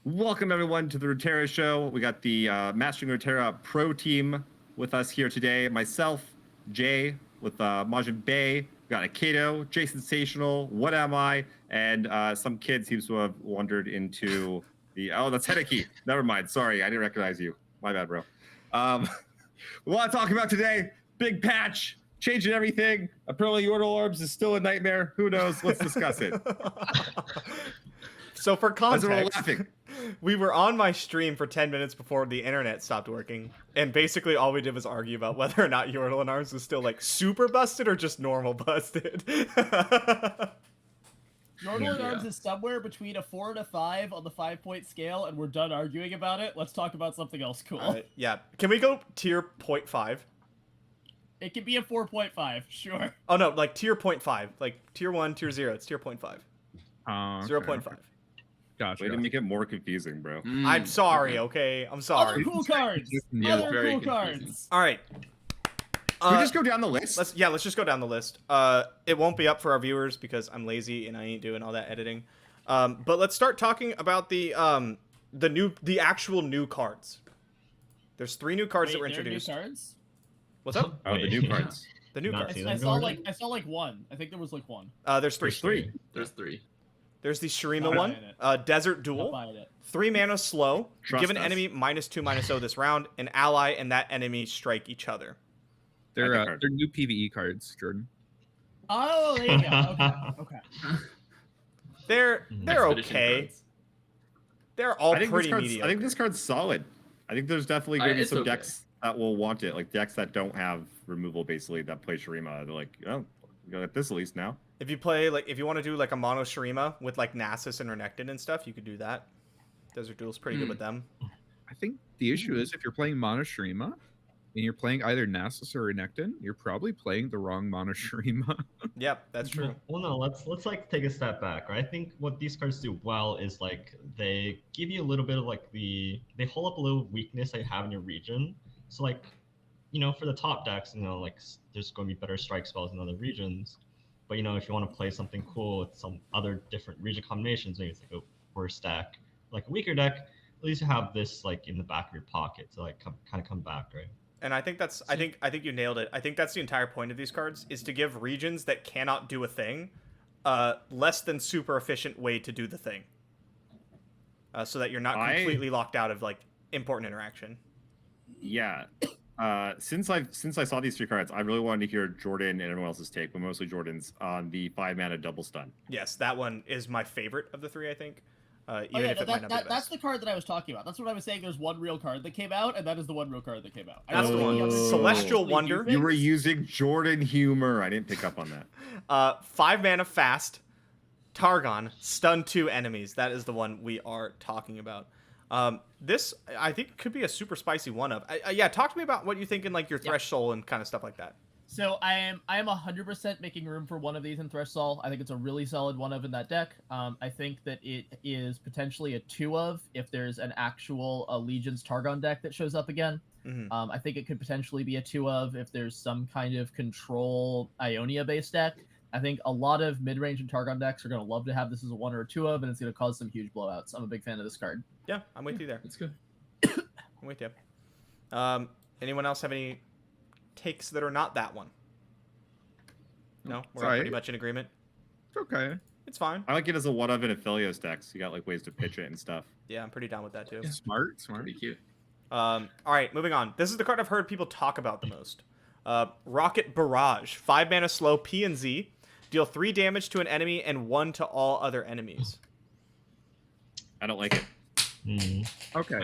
Welcome everyone to the Runeterra show. We got the Mastering Runeterra Pro team with us here today. Myself, Jay, with Majin Bay. We got Akato, Jay Sensational, What Am I, and some kid seems to have wandered into the. Oh, that's Hideki. Never mind. Sorry, I didn't recognize you. My bad, bro. We want to talk about today. Big patch, changing everything. Apparently, Yordle orbs is still a nightmare. Who knows? Let's discuss it. So for context, laughing? We were on my stream for 10 minutes before the internet stopped working, and basically all we did was argue about whether or not Yordle and Arms was still like super busted or just normal busted. Yordle and Arms is somewhere between a 4 and a 5 on the 5-point scale, and we're done arguing about it. Let's talk about something else cool. Yeah. Can we go tier 0.5? It can be a 4.5, sure. Oh no, like tier 0.5. Like tier 1, tier 0. It's tier 0.5. 0.5. Gotcha. Way to make it more confusing, bro. I'm sorry, okay? I'm sorry. Other cool cards! Yeah, Other very cool cards! Alright. Can we just go down the list? Let's just go down the list. It won't be up for our viewers because I'm lazy and I ain't doing all that editing. But let's start talking about the actual new cards. There's 3 new cards that were introduced. New cards? What's up? Oh, the new cards. The new cards. I saw like one. I think there was like one. There's 3. There's 3. There's the Shuriman one, Desert Duel, 3 mana slow, give an enemy -2/-0 this round, an ally and that enemy strike each other. They're new PvE cards, Jordan. Oh, there you go. Okay. They're okay. They're all pretty mediocre. I think this card's solid. I think there's definitely going to be some decks that will want it, like decks that don't have removal, basically, that play Shurima. They're like, oh, we got this at least now. If you want to do like a mono Shurima with like Nasus and Renekton and stuff, you could do that. Desert Duel's pretty good with them. I think the issue is if you're playing mono Shurima and you're playing either Nasus or Renekton, you're probably playing the wrong mono Shurima. Yep, that's true. Well, no, let's like take a step back, right? I think what these cards do well is like they give you a little bit of like they hold up a little weakness that you have in your region. So like, for the top decks, like there's going to be better strike spells in other regions. But if you want to play something cool with some other different region combinations, maybe it's like a worse deck, like a weaker deck. At least you have this like in the back of your pocket to like kind of come back, right? And I think that's I think you nailed it. I think that's the entire point of these cards is to give regions that cannot do a thing, less than super efficient way to do the thing, so that you're not completely locked out of like important interaction. Yeah. Since I saw these 3 cards, I really wanted to hear Jordan and everyone else's take, but mostly Jordan's, on the 5 mana double stun. Yes, that one is my favorite of the 3, I think. Even if it might not be the best. That's the card that I was talking about. That's what I was saying. There's one real card that came out, and that is the one real card that came out. That's the one. Celestial Wonder. You were using Jordan humor. I didn't pick up on that. 5 mana fast, Targon, stun 2 enemies. That is the one we are talking about. This, I think, could be a super spicy one-of. Yeah, talk to me about what you think in like your Thresh Soul and kind of stuff like that. So I am 100% making room for one of these in Thresh Soul. I think it's a really solid one-of in that deck. I think that it is potentially a 2-of if there's an actual Legion's Targon deck that shows up again. Mm-hmm. I think it could potentially be a 2-of if there's some kind of control Ionia-based deck. I think a lot of mid-range and Targon decks are going to love to have this as a 1 or a 2-of, and it's going to cause some huge blowouts. I'm a big fan of this card. Yeah, I'm with you there. It's good. I'm with you. Anyone else have any takes that are not that one? No? We're all pretty much in agreement? It's okay. It's fine. I like it as a 1-of in Aphelios decks. You got like ways to pitch it and stuff. Yeah, I'm pretty down with that too. Yeah, smart. Pretty cute. All right, moving on. This is the card I've heard people talk about the most. Rocket Barrage. 5 mana slow, P and Z. Deal 3 damage to an enemy and 1 to all other enemies. I don't like it. Okay.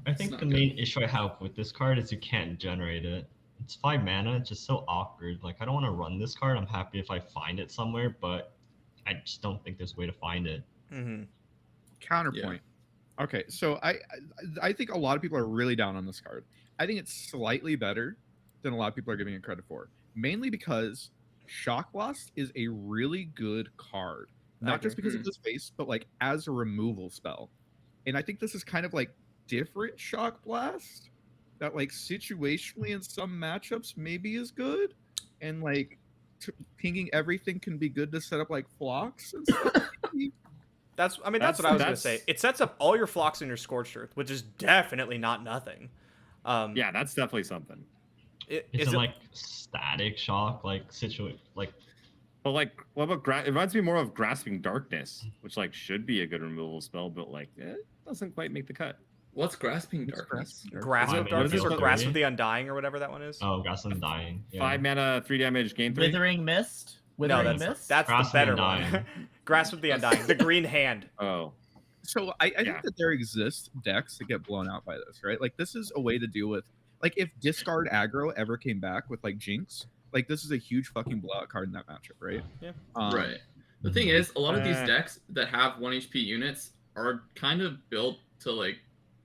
I think the main issue I have with this card is you can't generate it. It's 5 mana. It's just so awkward. Like, I don't want to run this card. I'm happy if I find it somewhere, but I just don't think there's a way to find it. Mm-hmm. Counterpoint. Yeah. Okay, so I think a lot of people are really down on this card. I think it's slightly better than a lot of people are giving it credit for. Mainly because Shock Blast is a really good card. Not just because of his face, but like as a removal spell. And I think this is kind of like different Shock Blast that like situationally in some matchups maybe is good. And like pinging everything can be good to set up like flocks and stuff. That's what I was gonna say. It sets up all your flocks and your Scorched Earth, which is definitely not nothing. Yeah, that's definitely something. It's like static shock, like But like, what about it reminds me more of Grasping Darkness, which like should be a good removal spell, but like it doesn't quite make the cut. What's Grasping Darkness? Grasp of Darkness or Grasp of the Undying or whatever that one is. Oh, Grasp of the Undying. Yeah. 5 mana, 3 damage, gain 3. Withering Mist. No, Mist. that's Grasp the of the better one. Undying. Grasp of the Undying, the green hand. Oh, So I think that there exist decks that get blown out by this, right? Like this is a way to deal with, like if discard aggro ever came back with like Jinx, like this is a huge fucking blowout card in that matchup, right? Yeah. Right. The thing is, a lot of these decks that have 1 HP units are kind of built to like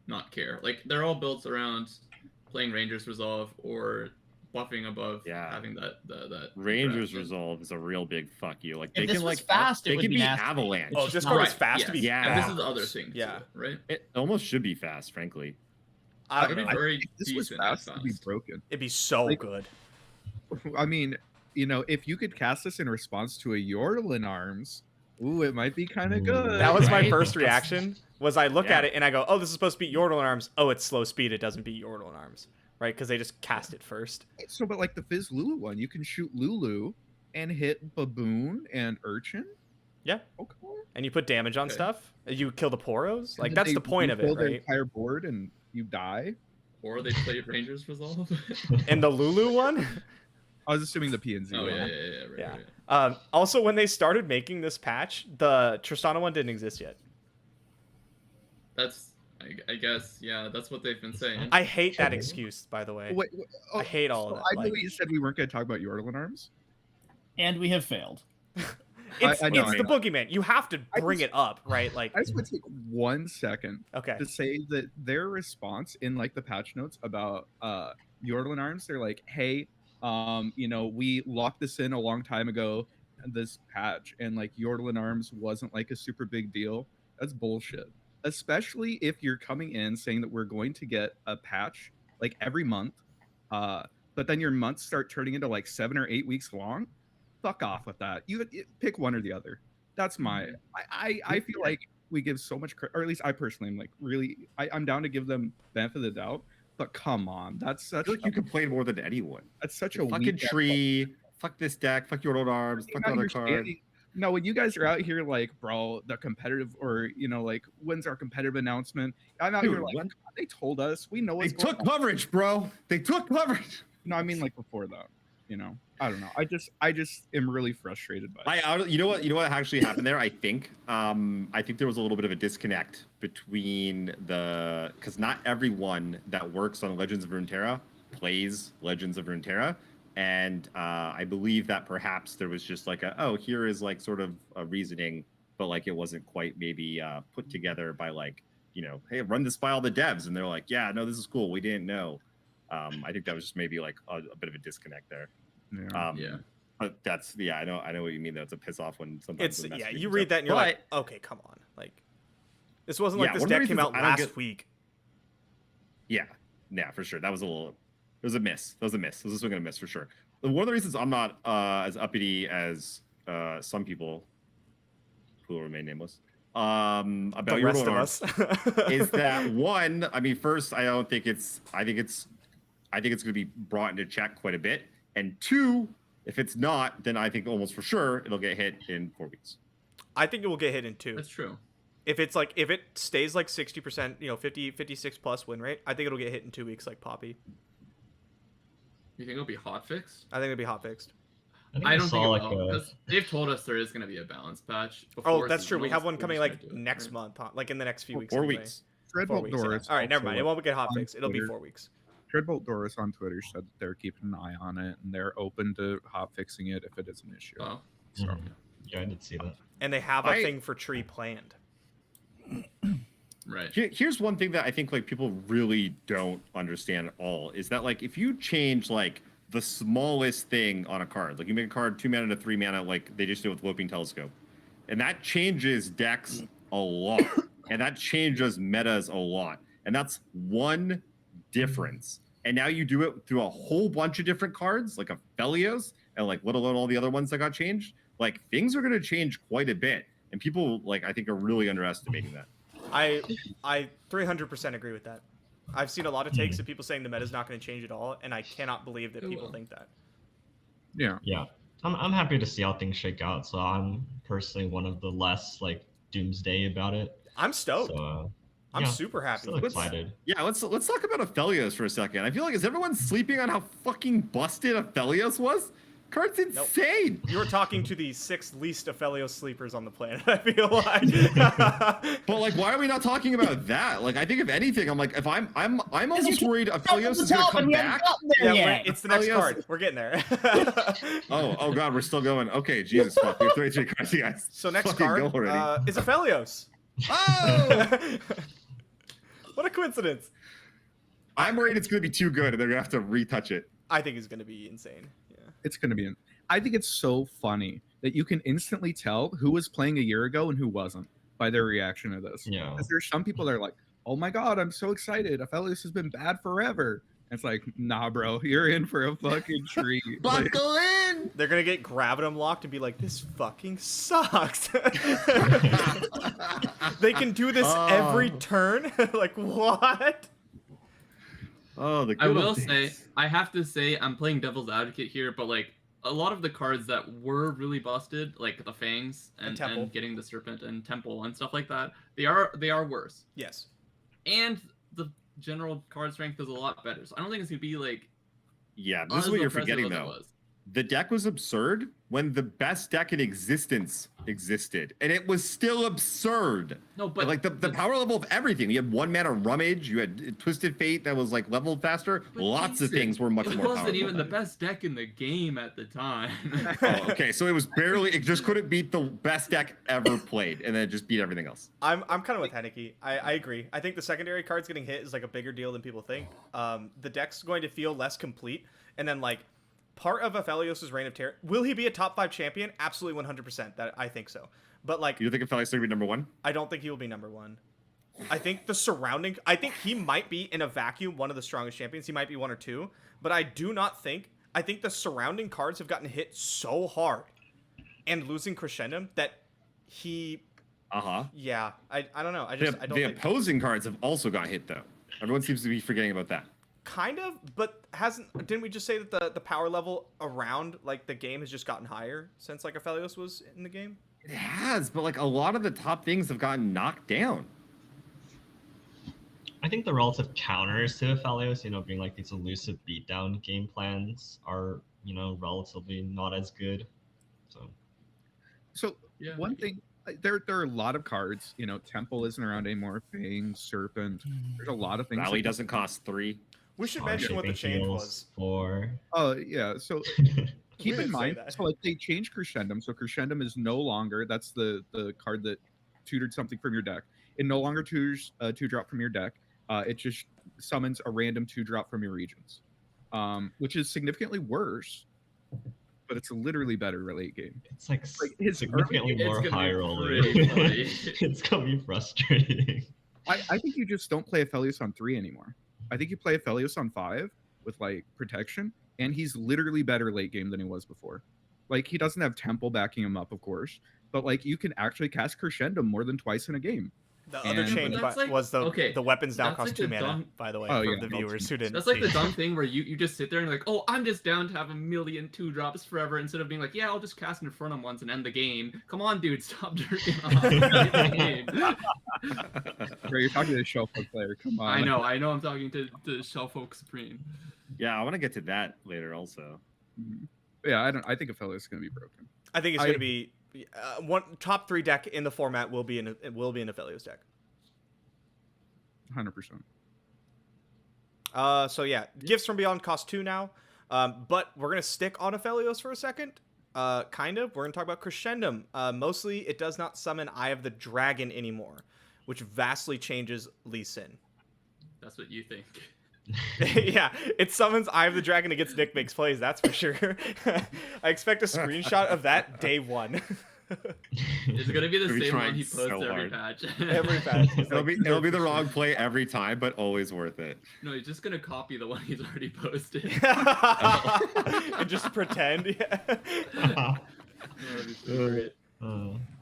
not care. Like they're all built around playing Ranger's Resolve or buffing above having that Ranger's Resolve is a real big fuck you. Like If they this can was like fast, they it would can be be nasty. avalanche. Oh, this card is fast yes. to be. Yeah. And this is the other thing, Yeah. too, right? It almost should be fast, frankly. I It'd don't be know. very If this was decent fast, and it'd be fast. broken. It'd be so Like- good. I mean, you know, if you could cast this in response to a Yordle in arms, ooh, it might be kind of good. That was my Right? first reaction. Was I look Yeah. at it and I go, "Oh, this is supposed to beat Yordle in arms." Oh, it's slow speed. It doesn't beat Yordle in arms, right? Because they just cast it first. So, but like the Fizz Lulu one, you can shoot Lulu and hit Baboon and Urchin. Yeah. Okay. And you put damage on Okay. stuff. You kill the Poros. Like And that's they- the point you of kill it, their right? entire board and you die. Or they play Ranger's Resolve. And the Lulu one. I was assuming the PNZ Oh one. yeah, right, Yeah. right. Also, when they started making this patch, the Tristana one didn't exist yet. That's I guess that's what they've been saying. I hate that excuse, by the way. Wait, I hate all of that. I know Like, you said we weren't going to talk about Yordle in arms. And we have failed. it's I know, it's I the know. boogeyman. You have to I bring just- it up, right? Like, I just want to take 1 second okay. to say that their response in like the patch notes about Yordle in arms, they're like, hey, you know, we locked this in a long time ago, this patch, and like Yordle in arms wasn't like a super big deal. That's bullshit. Especially if you're coming in saying that we're going to get a patch like every month, but then your months start turning into like 7 or 8 weeks long. Fuck off with that. You pick one or the other. That's my. I feel like we give so much credit, or at least I personally am like really. I'm down to give them benefit of the doubt, but come on, that's I such. feel like you complain more than anyone. That's such a Fucking weak tree. Fuck this deck. Fuck your old arms. Fuck the You're other not card. understanding- No, when you guys are out here like, bro, the competitive, or you know, like, when's our competitive announcement? I'm out Dude, here like, what? they told us, we know They what's going took on. coverage, bro. They took coverage. No, I mean like before that. You know, I don't know. I just am really frustrated by it. You know what actually happened there? I think there was a little bit of a disconnect between because not everyone that works on Legends of Runeterra plays Legends of Runeterra, and I believe that perhaps there was just like here is like sort of a reasoning, but like it wasn't quite maybe put together by like, you know, hey, run this by all the devs, and they're like, yeah, no, this is cool, we didn't know. I think that was just maybe like a bit of a disconnect there. Yeah. Yeah. But that's I know what you mean. That's a piss off when sometimes It's the yeah. messaging You comes read up. that and you're But- like, okay, come on. Like, this wasn't like Yeah, this one of the deck came reasons out I don't last get- week. Yeah, for sure. That was it was a miss. It was a swing and a miss for sure. One of the reasons I'm not as uppity as some people who will remain nameless about The your rest of arms us is that one. I mean, first, I think it's going to be brought into check quite a bit, and two, if it's not, then I think almost for sure it'll get hit in 4 weeks. I think it will get hit in 2. That's true. If it stays like 60%, 56 plus win rate, I think it'll get hit in 2 weeks like Poppy. You think it'll be hotfixed? I think it'll be hot fixed. I don't saw think like it will, a. because they've told us there is going to be a balance patch. Oh, before that's true. We have seasonals. one We're coming just like gonna do it, next right? month, like in the next few weeks. 4 anyway. weeks. 4 Dreadbolt weeks, yeah. Doris. All right, never mind. It also won't get hot on fixed. It'll be Twitter. 4 weeks. Dreadbolt Doris on Twitter said that they're keeping an eye on it and they're open to hot fixing it if it is an issue. Wow. So, Yeah, I did see that. And they have a thing for tree planned. Right. Here's one thing that I think like people really don't understand at all is that like if you change like the smallest thing on a card, like you make a card 2 mana to 3 mana, like they just did with Loping Telescope, and that changes decks a lot, and that changes metas a lot, and that's one difference. And now you do it through a whole bunch of different cards, like Aphelios, and like let alone all the other ones that got changed. Like things are going to change quite a bit. and people like I think are really underestimating that. I 300% agree with that. I've seen a lot of takes of people saying the meta's not going to change at all, and I cannot believe that people think that. Yeah. Yeah, I'm happy to see how things shake out. So I'm personally one of the less like doomsday about it. I'm stoked. So I'm yeah, super happy. still excited. Yeah, let's talk about Aphelios for a second. I feel like is everyone sleeping on how fucking busted Aphelios was? Card's insane. You were talking to the 6th least Aphelios sleepers on the planet, I feel like. But like, why are we not talking about that? Like, I think if anything, I'm like, if I'm almost worried Aphelios is gonna come back. It's the next card. We're getting there. oh god, we're still going. Okay, Jesus fuck. We have 33 cards, you guys. So next Fucking card go already. is Aphelios. Oh! What a coincidence. I'm worried it's gonna be too good and they're gonna have to retouch it. I think it's gonna be insane. Yeah. It's going to be. I think it's so funny that you can instantly tell who was playing a year ago and who wasn't by their reaction to this. Yeah. Because there's some people that are like, "Oh my god, I'm so excited! Aphelios has been bad forever." And it's like, nah, bro, you're in for a fucking treat. Buckle in. They're gonna get Gravitum locked and be like, "This fucking sucks." They can do this every turn. Like what? Oh, the good I will old say, days. I have to say, I'm playing devil's advocate here, but like a lot of the cards that were really busted, like the Fangs and getting the Serpent and Temple and stuff like that, they are worse. Yes. And the general card strength is a lot better. So I don't think it's gonna be like. Yeah, this is what you're forgetting though. The deck was absurd when the best deck in existence existed, and it was still absurd. No, but like the power level of everything. You had 1 mana Rummage, you had Twisted Fate that was like leveled faster. Lots of things were much more powerful. It wasn't even the best deck in the game at the time. Oh, okay, so it just couldn't beat the best deck ever played, and then it just beat everything else. I'm kind of with Henneke. I agree. I think the secondary cards getting hit is like a bigger deal than people think. The deck's going to feel less complete, and then like. Part of Aphelios' reign of terror. Will he be a top 5 champion? Absolutely 100%. That I think so. But like, You think Aphelios is going to be number 1? I don't think he will be number 1. I think the surrounding. I think he might be in a vacuum one of the strongest champions. He might be 1 or 2. But I do not think. I think the surrounding cards have gotten hit so hard, and losing Crescendum that he. Yeah. I don't know. I don't. The think... opposing cards have also got hit though. Everyone seems to be forgetting about that. Kind of, but didn't we just say that the power level around like the game has just gotten higher since like Aphelios was in the game? It has, but like a lot of the top things have gotten knocked down. I think the relative counters to Aphelios, being like these elusive beatdown game plans are, relatively not as good. So yeah, one thing, there are a lot of cards. Temple isn't around anymore. Fang, Serpent. There's a lot of things. Rally doesn't cost 3. We should mention what the change was. 4. Oh yeah, so keep in mind, so like they changed Crescendum. So Crescendum is no longer, that's the card that tutored something from your deck. It no longer tutors 2-drop from your deck. It just summons a random 2-drop from your regions, which is significantly worse, but it's literally better late game. It's like his significantly more high rolling. It's gonna be frustrating. I think you just don't play Aphelios on 3 anymore. I think you play Aphelios on 5 with like protection, and he's literally better late game than he was before. Like he doesn't have Temple backing him up, of course, but like you can actually cast Crescendum more than twice in a game. The other change was the weapons now cost 2 mana, by the way, for the viewers who didn't. That's like the dumb thing where you just sit there and like, oh, I'm just down to have 1,000,000 2-drops forever, instead of being like, yeah, I'll just cast Infernum once and end the game. Come on, dude, stop jerking off. Bro, you're talking to a Shellfolk player. Come on. I know. I'm talking to Shellfolk Supreme. Yeah, I want to get to that later also. Yeah, I think Aphelios is going to be broken. I think it's going to be one top 3 deck in the format will be an Aphelios deck. 100%. So yeah, Gifts from Beyond cost 2 now, but we're gonna stick on Aphelios for a second. Kind of. We're gonna talk about Crescendum. Mostly, it does not summon Eye of the Dragon anymore, which vastly changes Lee Sin. That's what you think. Yeah, it summons Eye of the Dragon against Nick Makes Plays, that's for sure. I expect a screenshot of that day 1. It's gonna be the same one he posts so every patch. Every patch. It'll be the wrong play every time, but always worth it. No, he's just gonna copy the one he's already posted. And just pretend. Yeah.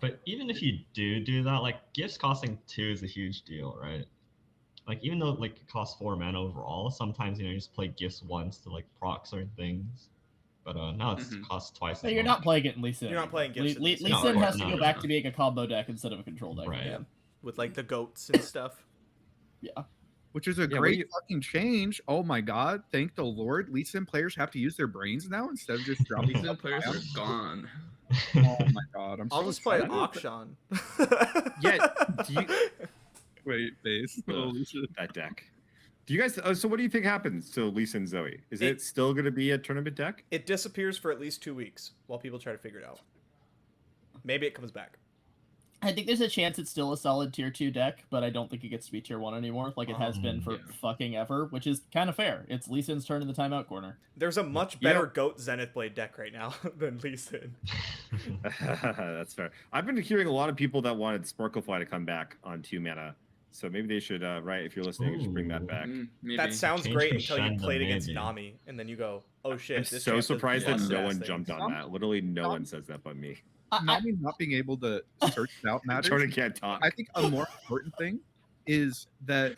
But even if you do that, like gifts costing 2 is a huge deal, right? Like even though like it costs 4 mana overall, sometimes you just play gifts once to like proc certain things. But now it's costs twice. So as you're much. not playing it in Lee Sin. You're not playing gifts in Lee Lee Sin. No, Sin of has course to not. go back to being a combo deck instead of a control deck. Right. again. With like the goats and stuff. Yeah. Which is a what great do you- fucking change. Oh my god! Thank the Lord. Lee Sin players have to use their brains now instead of just dropping. These players are gone. Oh my god! I'm I'll so just play excited. Akshan. Yeah, do you, Wait, base. Ugh. Holy shit. that deck. Do you guys? So what do you think happens to Lisa and Zoe? Is it It- still going to be a tournament deck? It disappears for at least 2 weeks while people try to figure it out. Maybe it comes back. I think there's a chance it's still a solid tier 2 deck, but I don't think it gets to be tier 1 anymore, like it has been for Yeah. fucking ever, which is kind of fair. It's Lee Sin's turn in the timeout corner. There's a much You know- better Goat Zenith Blade deck right now than Lee Sin. That's fair. I've been hearing a lot of people that wanted Sparklefly to come back on 2 mana. So maybe they should, right? If you're listening, just bring that back. Maybe. That sounds Change great until you Crescendo, played against maybe. Nami, and then you go, "Oh shit!" I'm this so champ does surprised that monster no ass one things." jumped on that. Literally, no one says that but me. Not being able to search it out matters. Jordan can't talk. I think a more important thing is that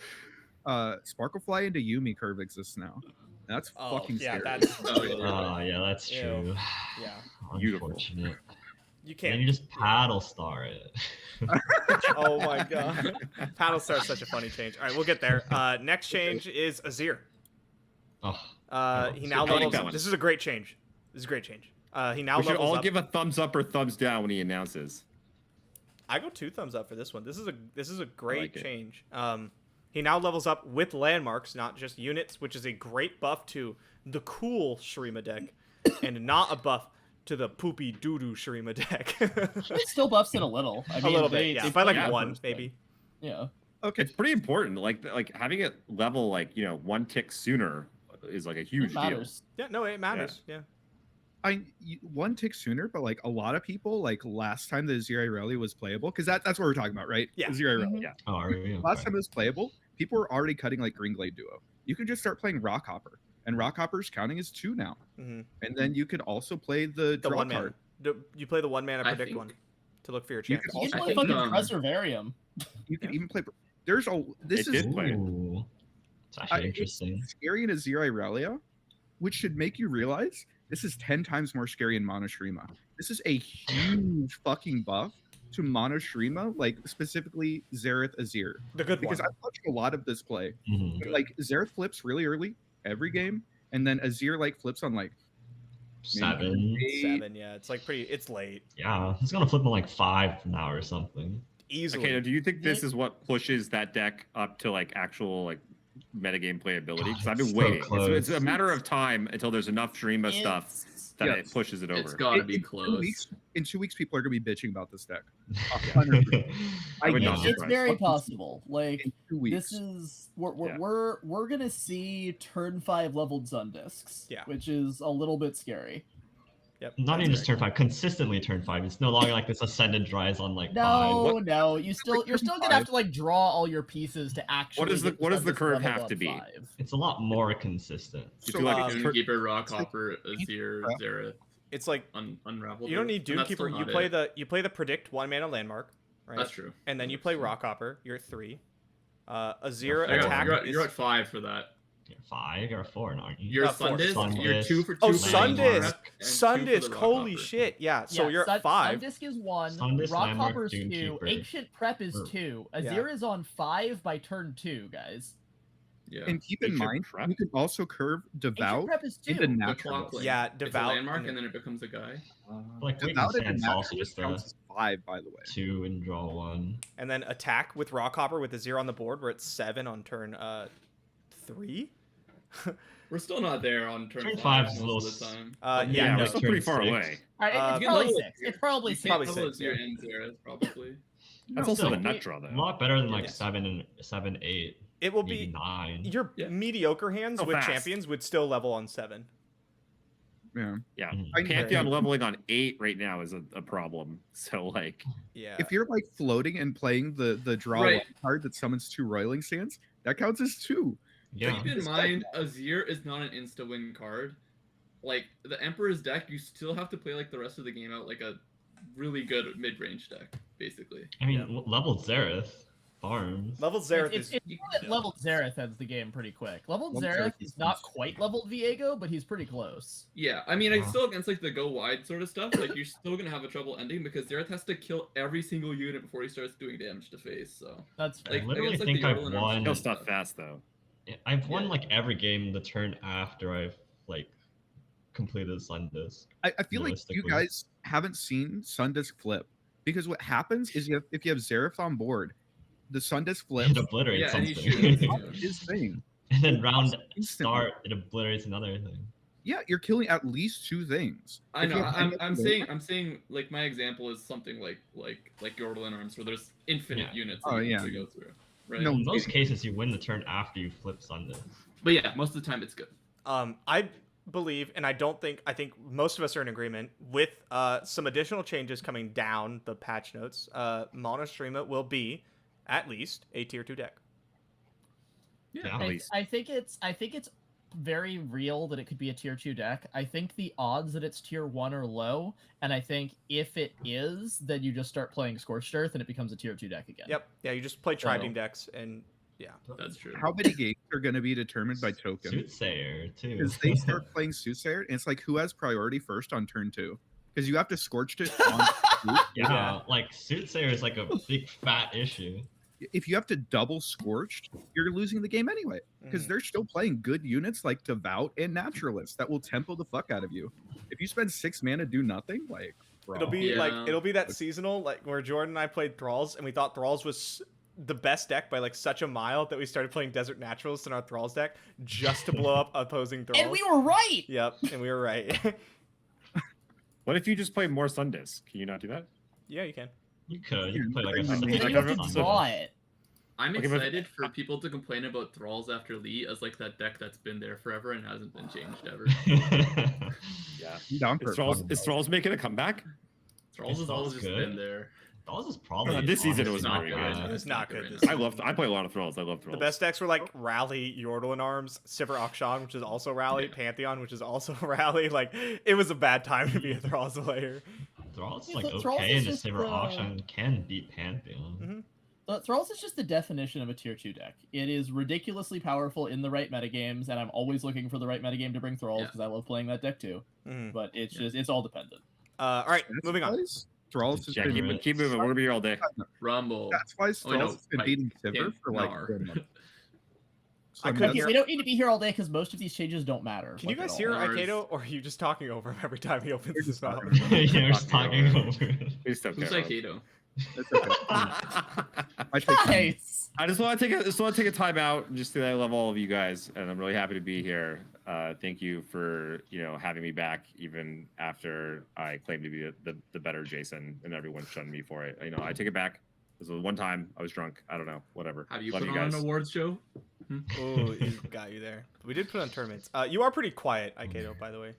Sparklefly into Yumi curve exists now. That's Oh, fucking yeah, scary. that's Oh, yeah. Yeah, that's Ew. true. yeah. Beautiful. Unfortunate. You And can't. you just paddle star it. Oh my god. Paddle Star is such a funny change. All right, we'll get there. Next change is Azir. Oh, He now I like levels. that one. This is a great change. This is a great change. He now We should levels all up. give a thumbs up or thumbs down when he announces. I go 2 thumbs up for this one. This is a great like it. change. He now levels up with landmarks, not just units, which is a great buff to the cool Shurima deck, and not a buff to the poopy doo-doo Shurima deck. It still buffs it a little. I A mean, little they- bit, yeah. they By like put it 1, first, maybe. but- Yeah. Okay. It's pretty important. Like having it level 1 tick sooner is like a huge It deal. matters. Yeah, no, it matters. Yeah. One tick sooner, but like a lot of people, like last time the Azir Irelia was playable, because that's what we're talking about, right? Yeah. Azir Irelia. Mhm. Yeah. oh, are we? Last Okay. time it was playable, people were already cutting like Green Glade Duo. You could just start playing Rockhopper, and Rockhopper's counting as 2 now. hmm And then you could also play the The draw 1 mana. card. You play the 1 mana I predict think- 1 to look for your You chance. could You can I play think, fucking Preservarium. You could Yeah. even play. There's a. This It is did play. Ooh. It's actually interesting. It's scary in Azir Irelia, which should make you realize this is 10 times more scary in Mono Shurima. This is a huge fucking buff to Mono Shurima, like specifically Xerath Azir. The good Because one. I've watched a lot of this play. Mhm. Like Xerath flips really early every game, and then Azir like flips on like 7. 7, yeah. It's like pretty. It's late. Yeah, he's gonna flip on like 5 now or something. Easily. Okay, now, do you think this is what pushes that deck up to like actual like metagame playability? Because I've been It's so waiting. It's a close. matter of time until there's enough Shurima stuff that Yes. it pushes it over. It's gotta be in 2 close. weeks. In 2 weeks, people are gonna be bitching about this deck. 100%. I would get not it. be It's surprised. very possible. Like In 2 weeks. this is we're, Yeah. we're gonna see turn 5 leveled Zundisks. Yeah. Which is a little bit scary. Yep. Not that's even just right. turn 5, consistently turn 5. It's no longer like this ascended rise on like 5. No, no, you're still gonna have five. to like draw all your pieces to actually. get what does the Zundisks curve leveled have on to be? 5. It's a lot more consistent. You So, feel like um, tur- Keeper, Rockhopper, Azir, Yeah. Xerath, It's like Unravel. you don't need and that's Dunekeeper. still You not play it. the predict 1 mana landmark, right? That's true. And then you play Rockhopper. You're at 3. Azir You're at- attack. You're is- at 5 for that. You're 5, you're 4, aren't you? You're four. Sundisk. You're Sundisk. 2 for 2. Oh, for the Sundisk! Landmark, and 2 for the Sundisk, holy Rockhopper. shit! Yeah, so you're Sun- at 5. Sundisk is 1. Sundisk, Landmark, Rockhopper's 2. Dunekeeper. Ancient Prep is Or- 2. Yeah. Azir is on 5 by turn 2, guys. Yeah. And keep in Ancient mind, Prep? you can also curve Ancient Devout Prep is 2. into The natural. clock lane. Yeah, It's a Devout. landmark and then it becomes a guy. Like Devout into Quicksand's also natural just a counts as 5, by the way. 2 and draw 1. And then attack with Rockhopper with Azir on the board. We're at 7 on turn 3. We're still not there on turn Turn 5 five is a most little of the time. yeah, Yeah, we're no, still turn pretty far 6. away. All right, Uh, it's You probably can 6. It's probably You 6. Probably can't six, Azir and Xerath, probably. That's No, also the still, nut draw A though. lot better than like Yes. 7, 8, It will maybe be 9. your Yeah. mediocre hands So with fast. champions would still level on 7. Yeah. Yeah, Mhm. Pantheon leveling on 8 right now is a problem. So like, Yeah. If you're like floating and playing the draw Right. one card that summons 2 Roiling Sands, that counts as 2. Yeah. Keep in mind, Azir is not an insta-win card. Like, the Emperor's deck, you still have to play, like, the rest of the game out like a really good mid-range deck, basically. I mean, level Xerath farms. Leveled Xerath It's is that leveled Xerath ends the game pretty quick. Leveled Leveled Xerath Xerath is is not insane. quite leveled Viego, but he's pretty close. Yeah, I mean, it's still against like the go wide sort of stuff. Like you're still gonna have a trouble ending because Xerath has to kill every single unit before he starts doing damage to face. So That's fair. like I literally against, think the I've Yordle and won- Arms- He'll stuff fast though. I've won Yeah. like every game the turn after I've like completed Sun Disc. I feel like you Realistically. guys haven't seen Sundisk flip because what happens is if you have Xerath on board, the Sundisk flips. It obliterates Yeah, and you something. shoot it. It's his thing. And then round Instantly. start, it obliterates another thing. Yeah, you're killing at least 2 things. I If know. you have I'm Endless saying like my example is something like Yordle and Arms where there's infinite Yeah. units Oh, that you yeah. have to go through. Right. No, In most cases, you win the turn after you flip Sun Disc. But yeah, most of the time it's good. I believe, and I think most of us are in agreement with some additional changes coming down the patch notes. Monostrema will be at least a tier 2 deck. Yeah. At least. I think it's very real that it could be a tier 2 deck. I think the odds that it's tier 1 are low, and I think if it is, then you just start playing Scorched Earth and it becomes a tier 2 deck again. Yep. Yeah, you just play Tri-Beam decks, and yeah. That's true. How many games are going to be determined by token? Soothsayer, too. Because they start playing Soothsayer, and it's like who has priority first on turn 2? Because you have to Scorched it on. Yeah, like Soothsayer is like a big fat issue. If you have to double Scorched, you're losing the game anyway. Because Mhm. they're still playing good units like Devout and Naturalist that will tempo the fuck out of you. If you spend 6 mana, do nothing, like, bro. It'll be Yeah. it'll be that seasonal like where Jordan and I played Thralls, and we thought Thralls was the best deck by like such a mile that we started playing Desert Naturalists in our Thralls deck just to blow up opposing Thralls. And we were right. Yep, and we were right. What if you just play more Sundisk? Can you not do that? Yeah, you can. You could play like a Yeah, Sun Then Like you have I've- to so- draw it. I'm Okay, but- excited for people to complain about Thralls after Lee as like that deck that's been there forever and hasn't been changed ever. Yeah. I'm down for Is Thralls making a comeback? Thralls has always just good. been there. Thralls is probably This season it honestly was not very good. good. It's not good right this now. I play a lot of Thralls. I love Thralls. The best decks were like Rally, Yordle and Arms, Sivir Akshan, which is also Rally, Yeah. Pantheon, which is also Rally. Like, it was a bad time to be a Thralls player. Thralls is Yeah, like but Thralls okay, is and the just, Saber Auction can beat Pantheon. Thralls is just the definition of a tier 2 deck. It is ridiculously powerful in the right metagames, and I'm always looking for the right metagame to bring Thralls Yeah. because I love playing that deck too. Mhm. But it's Yeah. just it's all dependent. All right, That's moving on. why Thralls has Yeah, been. keep moving. We're gonna be here all day. Rumble. That's why Oh, Thralls no, has been Pyke, beating Sivir for like Gnar. 4 months. So, I I mean, could that's- hear- We don't need to be here all day because most of these changes don't matter. Can you like, guys at hear all. Ours. Aikedo, or are you just talking over him every time he opens We're his just mouth? talking over You're just talking Fucking over it. Please stop Who's there, Aikido? That's okay. I take Nice. I just want to take a time out and just say that I love all of you guys, and I'm really happy to be here. Thank you for having me back, even after I claimed to be the better Jason, and everyone shunned me for it. I take it back. This was one time I was drunk. I don't know. Whatever. Have you love put you on guys. an awards show? Oh, he got you there. We did put on tournaments. You are pretty quiet, Aikedo, by the way.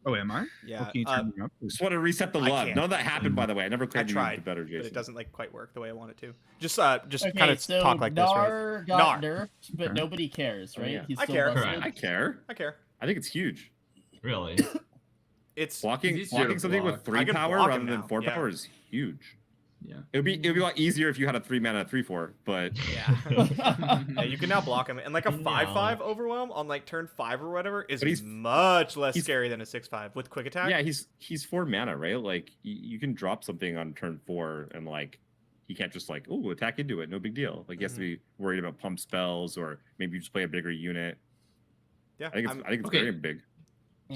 Oh, am I? Yeah, Oh, can you turn me up? Just want to reset the I love. can't. None of that happened, by the way. I never claimed to be tried, the better Jason. but it doesn't like quite work the way I want it to. Just Okay, kind of so talk like this, right? Gnar got Gnar. nerfed, but Okay. nobody cares, Oh, right? yeah. He's I still care. busted. Correct. I care. I care. I think it's huge. Really? It's Blocking It's easier to something with block. I 3 can power block rather him than now, 4 yeah. power is huge. Yeah. It'd be a lot easier if you had a 3 mana 3/4, but yeah. Yeah, you can now block him, and like a No. 5/5 overwhelm on like turn 5 or whatever is But he's- much less he's- scary than a 6/5 with quick attack. yeah, he's 4 mana, right? Like you can drop something on turn 4 and like he can't just like attack into it, no big deal. Like he has to be worried about pump spells or maybe you just play a bigger unit. Yeah, I think it's Okay. very big.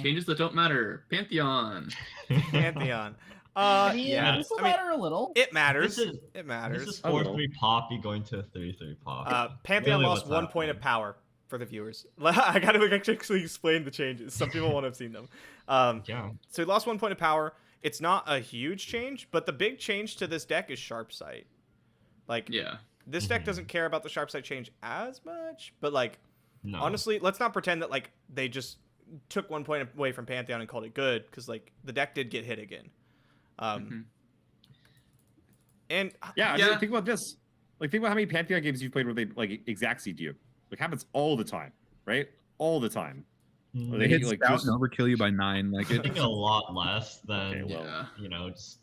Changes that don't matter. Pantheon. Pantheon. I mean, Yeah. this will I mean, matter a little. it matters. This is- It This matters. is A little. 4-3 poppy going to a 3-3 pop. Pantheon Really lost what's 1 point of happening. power for the viewers. I got to actually explain the changes. Some people won't have seen them. Yeah. So he lost 1 point of power. It's not a huge change, but the big change to this deck is Sharpsight. Like, Yeah. this deck doesn't care about the Sharpsight change as much, but like, No. honestly, let's not pretend that like they just took 1 point away from Pantheon and called it good, because like the deck did get hit again. Mhm. And Yeah, I Yeah. mean, think about this. Like think about how many Pantheon games you've played where they like exact seed you. Like happens all the time, right? All the time. Mm, They They hit hit like scout just- and overkill you by 9. Like I it. think a lot less than Okay, well. Yeah. just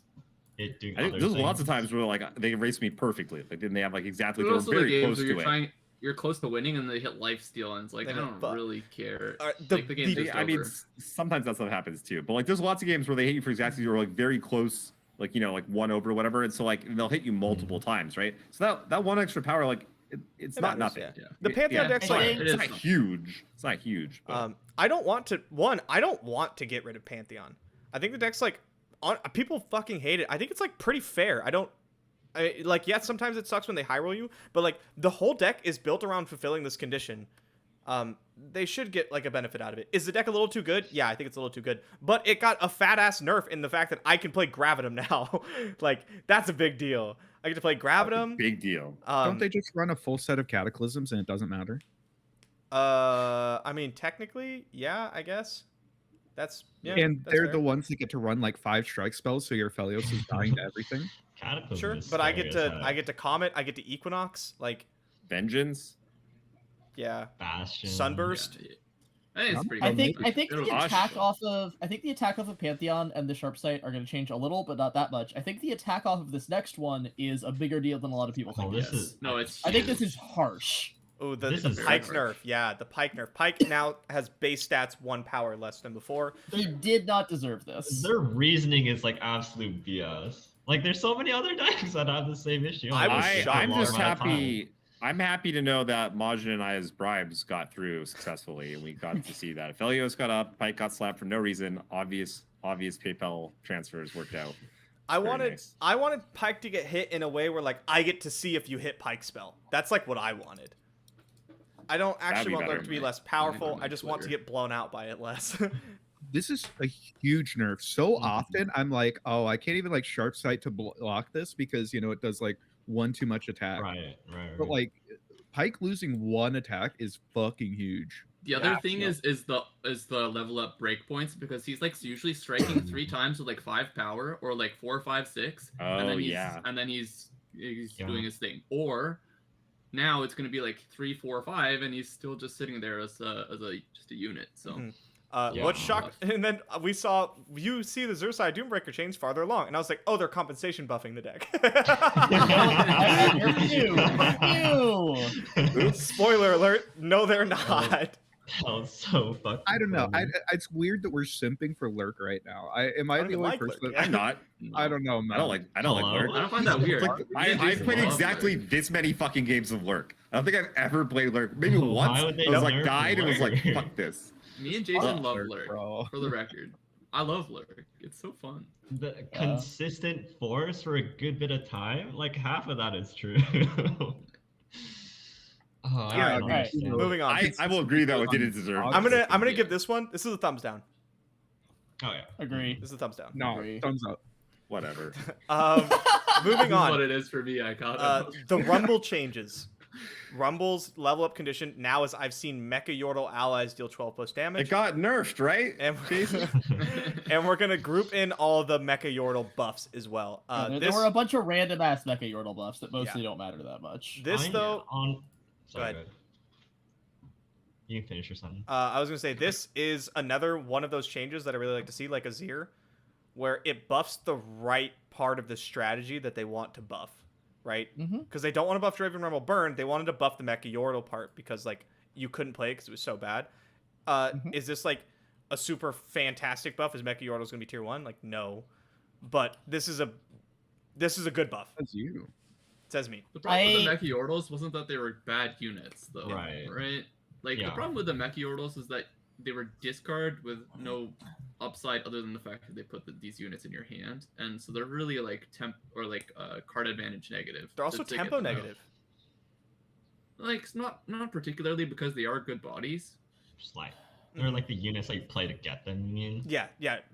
it doing I think other there's lots of things. times where like they erased me perfectly. Like didn't they have like exactly? They There's were also the very games close where to you're it. you're close to winning and they hit life steal and it's like They I hit don't fuck. really care. The Like the game's just I mean, over. sometimes that stuff happens too. But like, there's lots of games where they hit you for exactly you're like very close, like like 1 over whatever. And so like they'll hit you multiple times, right? So that one extra power, like it's It not matters, nothing. yeah. The Pantheon Yeah, deck's it's not, like- it's It not is. huge. It's not huge. But I don't want to get rid of Pantheon. I think the deck's like people fucking hate it. I think it's like pretty fair. Yeah, sometimes it sucks when they high roll you, but like the whole deck is built around fulfilling this condition. They should get like a benefit out of it. Is the deck a little too good? Yeah, I think it's a little too good. But it got a fat ass nerf in the fact that I can play Gravitum now. Like that's a big deal. I get to play Gravitum. big deal. Don't they just run a full set of cataclysms and it doesn't matter? I mean, technically, yeah, I guess. That's and that's they're fair. the ones that get to run like 5 strike spells, so your Aphelios is dying to everything. Cataclysm Sure, is but I scary get as to heck. Comet, I get to Equinox, like Vengeance. yeah, Bastion. Sunburst. Yeah. I think it's pretty I good. think It'll- the attack off of Pantheon and the Sharpsight are going to change a little, but not that much. I think the attack off of this next one is a bigger deal than a lot of people think. Oh, it this is. is No, it's I think this is harsh. Oh, the This is Pyke very nerf. harsh. Yeah, the Pyke nerf. Pyke now has base stats 1 power less than before. They did not deserve this. Their reasoning is like absolute BS. Like there's so many other decks that have the same issue. I was shocked. I'm just Long amount of time. happy. I'm happy to know that Majin and I as bribes got through successfully, and we got to see that Aphelios got up, Pyke got slapped for no reason. Obvious PayPal transfers worked out. I Very wanted nice. I wanted Pyke to get hit in a way where like I get to see if you hit Pyke spell. That's like what I wanted. I don't actually be want better. Lurk to be less That'd be powerful. better I just want to Twitter. get blown out by it less. This is a huge nerf. So often I'm like, oh, I can't even like Sharpsight to block this because it does like 1 too much attack. Right. But like Pyke losing 1 attack is fucking huge. The other Yeah, thing no. is the level up breakpoints because he's like usually striking 3 times with like 5 power or like 4, 5, 6. And Oh, then yeah. And then he's Yeah. doing his thing. Or now it's gonna be like 3, 4, 5, and he's still just sitting there as just a unit. So Mhm. Yeah. What shocked, and then you see the Zursai Doombreaker chains farther along, and I was like, oh, they're compensation buffing the deck. Ew. Spoiler alert, no, they're not. That was so fucking. I don't know. funny. It's weird that we're simping for Lurk right now. Am I I don't the even only like person? Lurk, that- I'm not. I don't know. Man. I don't like Hello? Lurk. I don't find that weird. Like, Me and I've Jason played love exactly Lurk. this many fucking games of Lurk. I don't think I've ever played Lurk. Maybe Why once. would they I was like nerf died and was like, Lurk? fuck this. Me and Jason love Lurk, Lurk, bro. for the record. I love Lurk. It's so fun. The consistent force for a good bit of time, like half of that is true. Oh, I Yeah, don't alright. understand. Moving on. I will agree that it didn't deserve. I'm gonna this. give this one. This is a thumbs down. Oh yeah. Agree. This is a thumbs down. No, Agree. thumbs up. Whatever. Moving This is what on. it is for me. I got it. The Rumble changes. Rumble's level up condition now is I've seen Mecha-Yordle allies deal 12 plus It damage. got nerfed, right? And Jason? and we're gonna group in all the Mecha-Yordle buffs as well. there This were a bunch of random ass Mecha-Yordle buffs that mostly don't matter that much. this I- though, on. Sorry, ahead. go ahead. You can finish your sentence. I was gonna say this is another one of those changes that I really like to see, like Azir, where it buffs the right part of the strategy that they want to buff, right? Mm-hmm. Because they don't want to buff Draven Rumble Burn, they wanted to buff the Mecha-Yordle part because like you couldn't play it because it was so bad. Is this like a super fantastic buff? Is Mecha-Yordle's gonna be tier 1? Like no, but this is a good buff. That's you. Says me. The problem with the Mecha-Yordles wasn't that they were bad units, though. Right. Right? Like, Yeah. the problem with the Mecha-Yordles is that they were discard with no upside other than the fact that they put these units in your hand. And so they're really, like, card advantage negative. They're also to get tempo them out. negative. Like, not particularly because they are good bodies. Just like they're like the units that you play to get them. You mean? Yeah.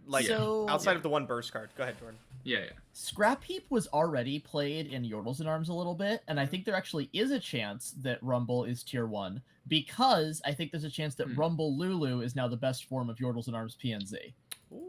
Like So- outside of the one burst card. Go ahead, Jordan. Yeah. Scrap Heap was already played in Yordles in Arms a little bit, and I think there actually is a chance that Rumble is tier 1 because I think there's a chance that Rumble Lulu is now the best form of Yordles in Arms PNZ.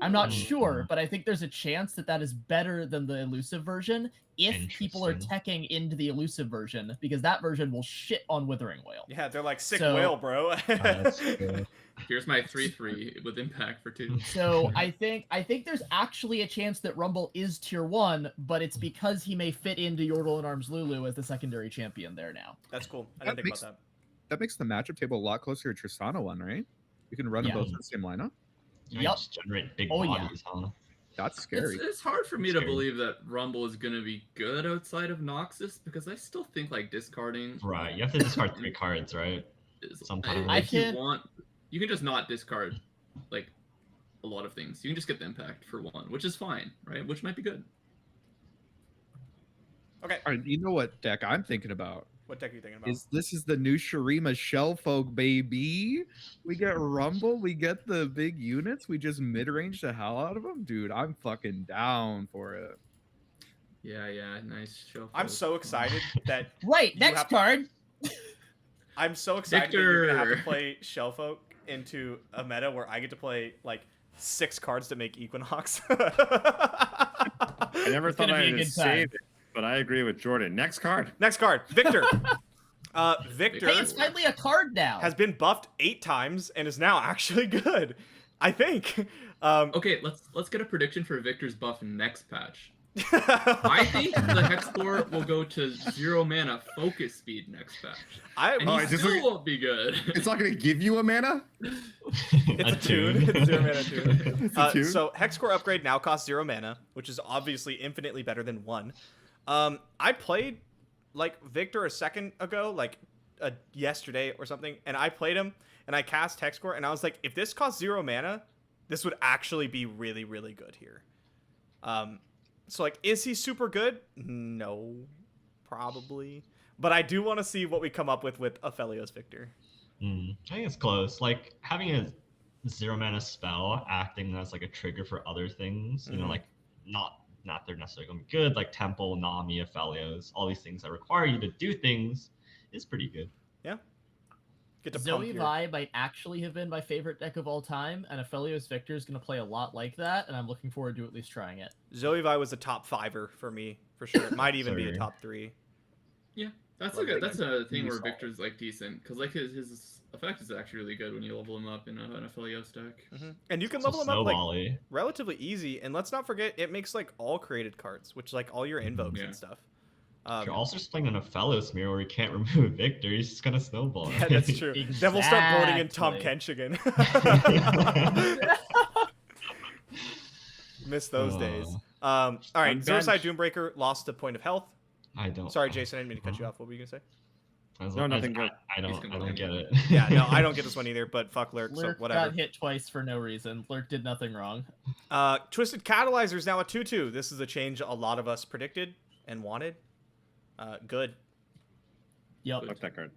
I'm not Ooh. sure, but I think there's a chance that that is better than the elusive version if people are Interesting. teching into the elusive version, because that version will shit on Withering Wail. Yeah, they're like sick So- whale, bro. That's true. Here's my 3/3 with impact for 2. So I think there's actually a chance that Rumble is tier 1, but it's because he may fit into Yordle and Arms Lulu as the secondary champion there now. That's cool. I didn't That think makes- about that. That makes the matchup table a lot closer to Tristana one, right? You can run them Yeah. both in the same lineup. You Yep. just generate big Oh, yeah. bodies, huh? That's scary. It's hard for me It's to scary. believe that Rumble is gonna be good outside of Noxus because I still think like discarding Right, you have to discard 3 cards, right? is Sometimes. like I you can just not discard like a lot of things. You can just get the impact for 1, which is fine, right? Which might be good. Okay, All right, you know what deck I'm thinking about? what deck are you thinking about? This is the new Shurima Shellfolk, baby. We get Rumble, we get the big units, we just mid-range the hell out of them. Dude, I'm fucking down for it. Yeah, nice show. I'm so excited that Right, You next have- card. I'm so excited that you're gonna have to Viktor. play Shellfolk into a meta where I get to play like 6 cards to make Equinox. I never It's thought gonna be a I'd good say it, but I agree with Jordan. Next card. Next card, Viktor. Viktor Hey, it's finally a card now. has been buffed 8 times and is now actually good. I think. Okay, let's get a prediction for Victor's buff next patch. I think the Hexcore will go to 0 mana focus speed next patch. And Oh, he is this still what- won't be good. It's not going to give you a mana? It's a tune. It's 0 mana tune. It's a tune? So Hexcore upgrade now costs 0 mana, which is obviously infinitely better than 1. I played like Viktor a second ago, like yesterday or something, and I played him and I cast Hexcore and I was like, if this costs 0 mana, this would actually be really, really good here. So like, is he super good? No, probably. But I do want to see what we come up with Aphelios Viktor. I think it's close. Like having a 0 mana spell acting as like a trigger for other things, you know, Mhm. like not they're necessarily gonna be good, like Temple, Nami, Aphelios, all these things that require you to do things is pretty good. Get to pump Zoe your- Vi might actually have been my favorite deck of all time, and Aphelios Viktor is going to play a lot like that, and I'm looking forward to at least trying it. Zoe Vi was a top 5er for me, for sure. It might even be a Sorry. top 3. Yeah, that's Like, like that's a thing where solid. Victor's like decent because like his effect is actually really good when you level him up in an Aphelios deck. And you can So level them up like snowbally. relatively easy. And let's not forget, it makes like all created cards, which like all your invokes Yeah. and stuff. You're also just playing on a Aphelios mirror where you can't remove Victor. He's just gonna snowball. Yeah, that's true. Then we'll start boarding in Tom Exactly. Kench again. Miss those days. All right, I'm Zorside benched. Doombreaker lost a point of health. I don't. Sorry, Jason, I didn't mean to cut you off. What were you gonna say? No, nothing good. I He's don't gonna get it. Yeah, no, I don't get this one either. But fuck Lurk, so Lurk whatever. got hit twice for no reason. Lurk did nothing wrong. Twisted Catalyzer is now a 2/2. This is a change a lot of us predicted and wanted. Good. Yep. Fuck that card.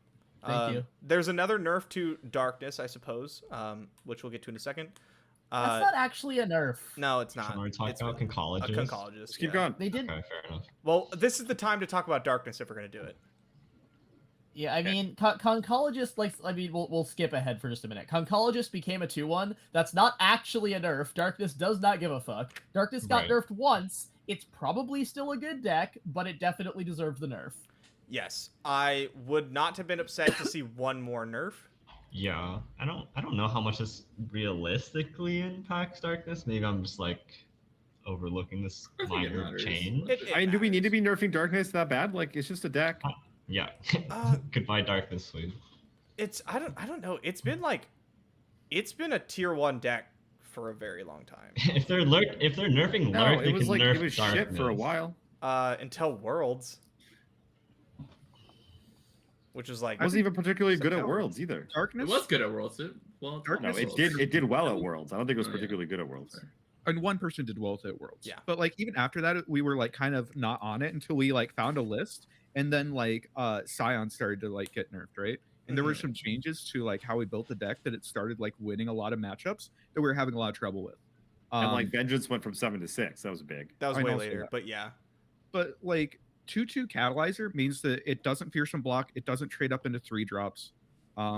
Thank you. There's another nerf to Darkness, I suppose, which we'll get to in a second. That's not actually a nerf. No, it's not. Can we talk It's about a Conchologist? Conchologist. Just keep yeah. going. They did. Okay, fair enough. Well, this is the time to talk about Darkness if we're gonna do it. Yeah, I mean, Conchologist, like, I mean, we'll skip ahead for just a minute. Conchologist became a 2/1. That's not actually a nerf. Darkness does not give a fuck. Darkness got Right. nerfed once. It's probably still a good deck, but it definitely deserved the nerf. Yes, I would not have been upset to see one more nerf. Yeah, I don't know how much this realistically impacts Darkness. Maybe I'm just like overlooking this I think it minor matters. change. I mean, do we need to be nerfing Darkness that bad? Like, it's just a deck. Yeah. Uh, Goodbye, Darkness, sweet. It's I don't know. It's been a tier 1 deck for a very long time. If they're nerfing No, Lurk, it they was can like nerf it was Darkness. shit for a while. Until Worlds, which is like It wasn't even particularly good at No. Worlds either. It Darkness, was good at Worlds. Well, No, Worlds. it did well at Worlds. I don't think it was Oh, yeah. particularly good at Worlds. and one person did well at Worlds. Yeah. But like even after that, we were like kind of not on it until we like found a list, and then like Scion started to like get nerfed, right? And there were Mhm. some changes to like how we built the deck that it started like winning a lot of matchups that we were having a lot of trouble with. And like Vengeance went from 7 to 6. That was big. that was I way know, so later, that- but yeah. but like 2/2 Catalyzer means that it doesn't fearsome block, it doesn't trade up into 3 drops.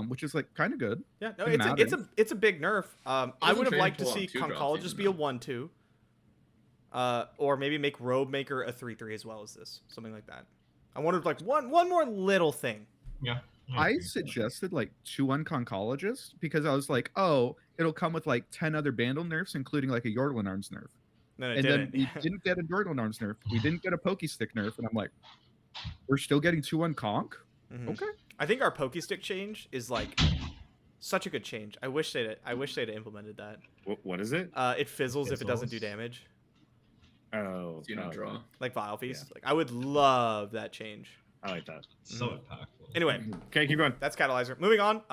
which is like kind of good. Yeah, no, It it's a big nerf. I would have liked to see two drops Conchologist even, be a though. 1/2. Or maybe make Robe Maker a 3/3 as well as this, something like that. I wanted like one more little thing. Yeah. I suggested like 2-1 Conchologist because I was like, oh, it'll come with like 10 other Bandle nerfs, including like a Yordle and Arms nerf. No, it And didn't. then we didn't get a Yordle and Arms nerf. We didn't get a Pokestick nerf, and I'm like, we're still getting 2-1 Conch? Mhm. Okay. I think our Pokestick change is like such a good change. I wish they'd implemented that. What is it? It fizzles if it doesn't do Fizzles. damage, Oh, Do not draw. like Vile Feast. Yeah. Like I would love that change. I like that. So Mhm. impactful. Anyway, Okay, keep going. that's Catalyzer. Moving on.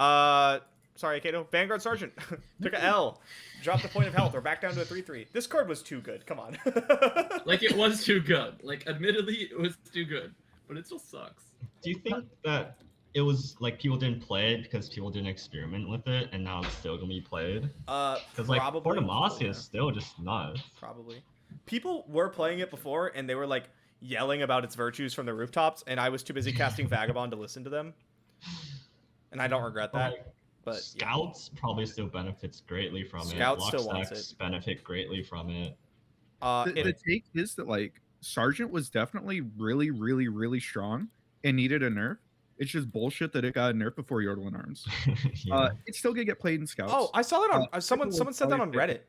Sorry, Kato. Vanguard Sergeant took a L. Dropped a point of health. We're back down to a 3/3. This card was too good. Come on. Like it was too good. Like admittedly, it was too good, but it still sucks. Do you think that it was like people didn't play it because people didn't experiment with it, and now it's still gonna be played? Because like probably. Fortamasia Yeah. is still just nuts. Probably. People were playing it before, and they were like yelling about its virtues from the rooftops, and I was too busy casting Vagabond to listen to them. And I don't regret that. Like, But yeah. Scouts probably still benefits greatly from Scouts it. still wants Decks it. benefit greatly from it. The take is that like Sergeant was definitely really, really, really strong and needed a nerf. It's just bullshit that it got a nerf before Yordle and Arms. Yeah. It's still gonna get played in Scouts. Oh, I saw that on someone people said that on probably Reddit.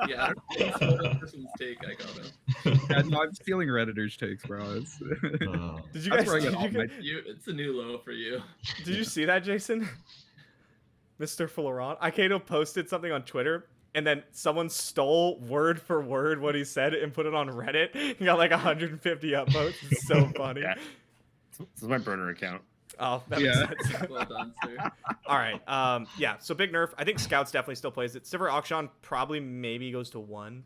Yeah, that's the person's take. I got it. Yeah, no, I'm stealing Redditors' takes, bro. It's... Did you That's guys where I get did all you, my- It's a new low for you. did you see that, Jason? Mr. Florent. Akedo posted something on Twitter, and then someone stole word for word what he said and put it on Reddit. He got like 150 upvotes. It's so funny. Yeah. This is my burner account. Oh, that Yeah. makes sense. Well done, sir. All right. Yeah. So big nerf. I think Scouts definitely still plays it. Silver Auction probably maybe goes to 1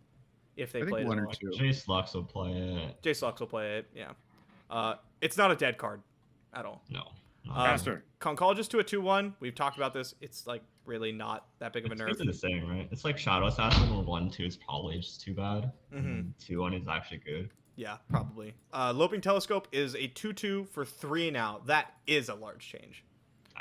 if they I think play it. 1 at or all. 2. Jace Lux will play it. Jace Lux will play it. Yeah. It's not a dead card at all. No. Faster. Conchologist to a 2/1. We've talked about this. It's like really not that big of a It's nerf. basically the same, right? It's like Shadow Assassin where 1/2 is probably just too bad. Mhm. 2/1 is actually good. Yeah, probably. Loping Telescope is a 2/2 for 3 now. That is a large change.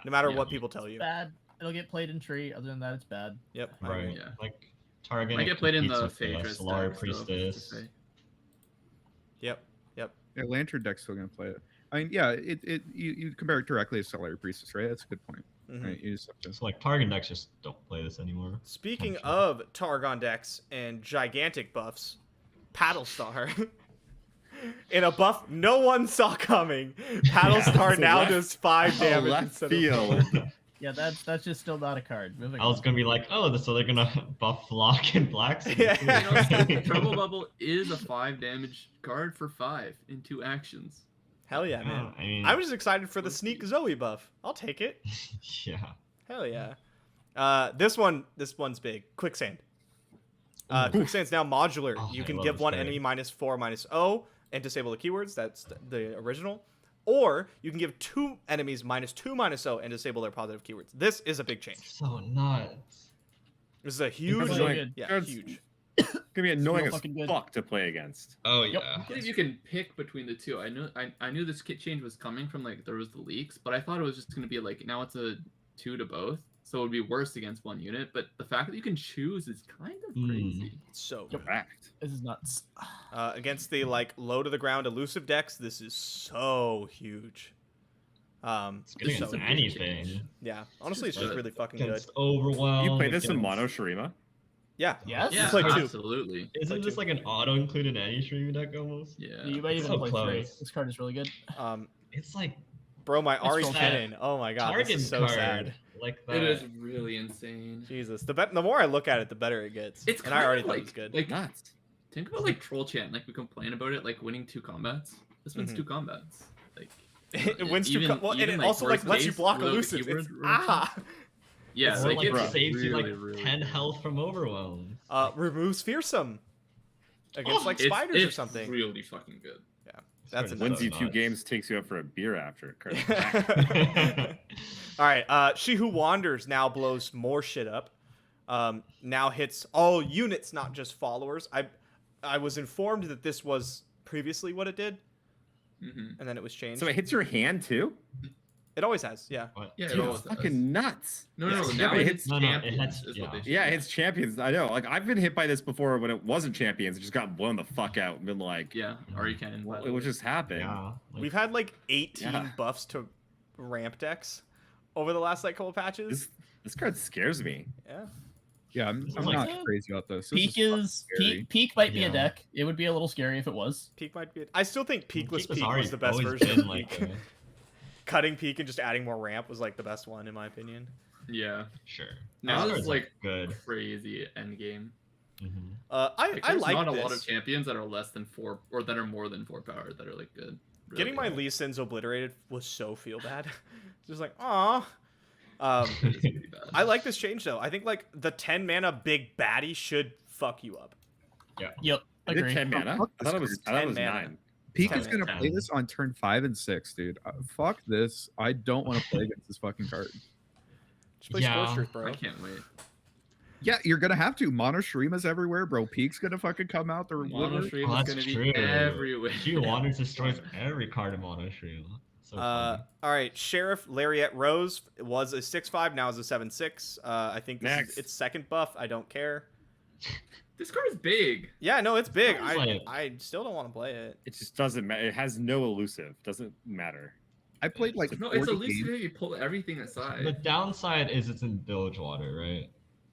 No matter Yeah. what people tell you. Bad. It'll get played in tree. Other than that, it's bad. Yep. Right. Yeah. Like target. Might get played in competes the with Phaedrus Solar deck, so it's Priestess. to say. Yep. Yeah, Lantern deck's still gonna play it. I mean, yeah, you compare it directly to Stellar Priestess, right? That's a good point. Mhm. Right? You just have to... So like target decks just don't play this anymore. Speaking Sure. of Targon decks and gigantic buffs, Paddlestar. In a buff no one saw coming, Paddlestar it's a now left- does 5 damage left instead field. of 4. Yeah, that's just still not a card. Moving I was on. gonna be like, oh, so they're gonna buff Flock and Black. Yeah. You know, Trouble Bubble is a 5 damage card for 5 in 2 actions. Hell yeah, man. I mean, I was just excited for the Sneak Zoe buff. I'll take it. yeah. Hell yeah. This one's big. Quicksand. Quicksand's now modular. Oh, You I can love give this one card. enemy -4/-0 and disable the keywords. That's the original. Or you can give 2 enemies -2/-0 and disable their positive keywords. This is a big change. So nuts. This is a huge, Really good. yeah, That's- huge. It's gonna be annoying real as fucking good. fuck to play against. Oh Yep. yeah. I believe you can pick between the two. I knew this kit change was coming from like there was the leaks, but I thought it was just gonna be like now it's a 2 to both, so it would be worse against 1 unit. But the fact that you can choose is kind of crazy. So Yep. Correct. This is nuts. against the like low to the ground elusive decks, this is so huge. It's good so against huge. anything. Yeah, honestly, it's just good. really fucking good. Against Overwhelm. You play this in against- mono Shurima? Yeah. Yes. Yeah, play 2. absolutely. Isn't Play this 2. like an auto included any stream deck almost? Yeah. You might even So play close. 3. This card is really good. It's like Bro, my Ari so Kennen. Oh my god, this target is so card. sad. Like that. It is really insane. Jesus, the more I look at it, the better it gets. It's and I already kind thought of it was good. Like Nuts. think about like Troll Chant. Like we complain about it, like winning 2 combats. This wins Mhm. 2 combats. Like it wins two. even- Well, and even, it like, also like worst lets you case block without the elusives. keyword It's, removal. Yeah, Or like, like it's saves you like really, really 10 health from Overwhelm. Removes fearsome against like It's- spiders or it's something. really fucking good. That's It's Wins so you 2 nuts. games, takes you out for a beer after. All right, She Who Wanders now blows more shit up. Now hits all units, not just followers. I was informed that this was previously what it did, Mm-hmm. and then it was changed. So it hits your hand too? It always has. Yeah. What? Yeah, it Dude, always it's does. fucking nuts. No, Yeah, now it it hits- hits No, no, it champions. hits- is what they yeah. should Yeah, do. it's champions. I know. Like I've been hit by this before when it wasn't champions. It just got blown the fuck out and been like, Yeah, Arcane. what just happened? Yeah. Like, We've had like 18 Yeah. buffs to ramp decks over the last like couple patches. This card scares me. Yeah. Yeah, I'm This is not like- crazy about this. This Peak fucking is scary. peak might be Yeah. a deck. It would be a little scary if it was. Peak might be. I still think Peakless Peak already was the best always version been of like Peak. Cutting Peak and just adding more ramp was like the best one in my opinion. Yeah. sure. Now Azir it's is, like good. crazy endgame. Mhm. I There's like not this. a lot of champions that are less than 4 or that are more than 4 power that are like good. Really Getting my good. Lee Sins obliterated was so feel bad. Just like, aw. It is pretty bad. I like this change though. I think like the 10 mana big baddie should fuck you up. Yep. I did Agree. 10 mana. fuck I thought it this was, card. I thought it was 10 mana. 9. Peak Ten is gonna minutes. play this on turn 5 and 6, dude. Fuck this. I don't want to play against this fucking card. Just play Yeah. Scorched Earth, bro. I can't wait. Yeah, you're gonna have to. Mono Shurima's everywhere, bro. Peak's gonna fucking come out. The Mono river. Stream Oh, is that's gonna true. be everywhere. Q1 destroys every card in Mono Shrew. So funny. All right, Sheriff Lariette Rose was a 6/5, now is a 7/6. I think this Next. is its second buff. I don't care. This card is big. Yeah, no, it's big. Sounds like- I still don't want to play it. It just doesn't matter. It has no elusive. Doesn't matter. I played like No, it's 40 elusive games. if you pull everything aside. The downside is it's in Bilgewater, right?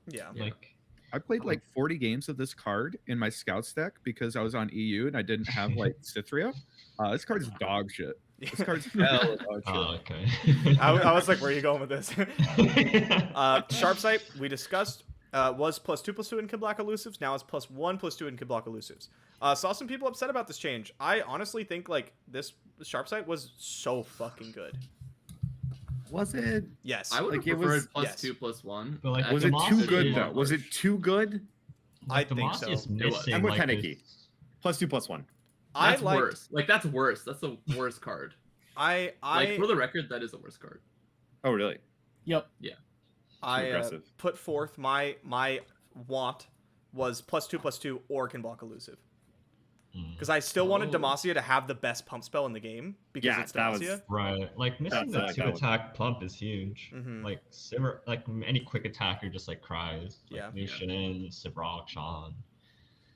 Yeah. Yeah. Like, I played like 40 games of this card in my Scouts deck because I was on EU and I didn't have like Cithria. This card's dog shit. This card's hell of dog shit. oh, okay. I was like, where are you going with this? Sharpsight, we discussed, was +2/+2 and can block elusives. Now it's +1/+2 and can block elusives. Saw some people upset about this change. I honestly think like this Sharpsight was so fucking good. Was it? Yes. I would have Like, it preferred was- yes. +2/+1. But, like, as Was it Demacia too good is- though? Was it too good? I think Demacia so. is It was. missing, I'm with like, Kaneki. this- +2/+1. I That's liked, worse. Like that's worse. That's the worst card. Like I for the record, that is the worst card. Oh really? Yep. I aggressive. put forth my want was +2/+2 or can block elusive. Because I still wanted Oh. Demacia to have the best pump spell in the game because Yeah, it's that was- Demacia. Right. Like missing the That's- two that would- attack pump is huge. Mhm. Like Simmer, like any quick attacker just like cries. Like, Yeah. Lucian, Sivrock, Sean.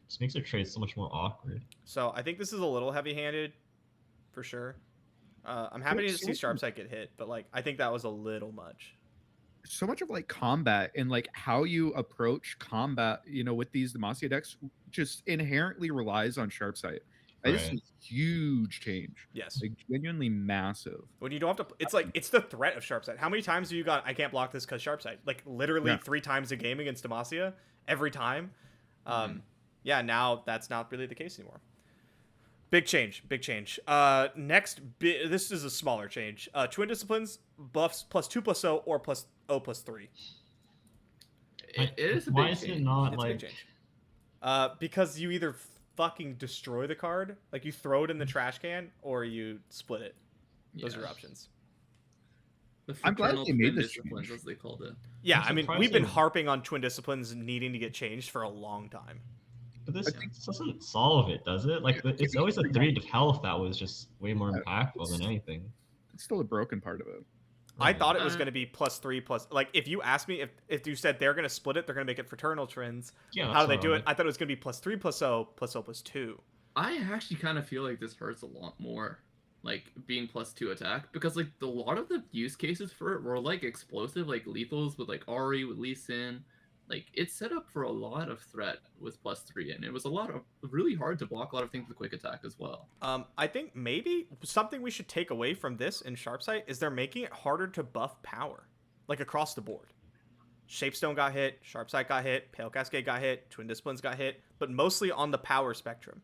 Just makes their trade so much more awkward. So I think this is a little heavy-handed, for sure. I'm happy to see Sharpsight get hit, but like I think that was a little much. So much of like combat and like how you approach combat, you know, with these Demacia decks just inherently relies on Sharpsight. This Right. is huge change. Yes. Like genuinely massive. When you don't have to, it's like it's the threat of Sharpsight. How many times have you got? I can't block this because Sharpsight. Like literally Yeah. 3 times a game against Demacia, every time. Yeah, now that's not really the case anymore. Big change, big change. This is a smaller change. Twin Disciplines buffs +2/+0 or +0/+3. It is a Why big is it change. not It's a like big change. Because you either fucking destroy the card, like you throw it in the trash can, or you split it. Those are Yeah. options. The I'm glad fraternal they made twin this disciplines, change. as they called it. Yeah, I'm I mean, surprised we've been they- harping on Twin Disciplines needing to get changed for a long time. But this doesn't solve it, does it? Like it's always a 3 of health that was just way more impactful than anything. It's still a broken part of it. I thought it was Uh, going to be +3 plus. Like, if you asked me if you said they're going to split it, they're going to make it fraternal twins. Yeah. How do they that's do what it? I thought it was going to be +3/+0/+0/+2. I actually kind of feel like this hurts a lot more, like being +2 attack, because like a lot of the use cases for it were like explosive, like lethals with like Ari with Lee Sin. Like it's set up for a lot of threat with +3, and it was a lot of really hard to block a lot of things with quick attack as well. I think maybe something we should take away from this in Sharpsight is they're making it harder to buff power, like across the board. Shapestone got hit, Sharpsight got hit, Pale Cascade got hit, Twin Disciplines got hit, but mostly on the power spectrum.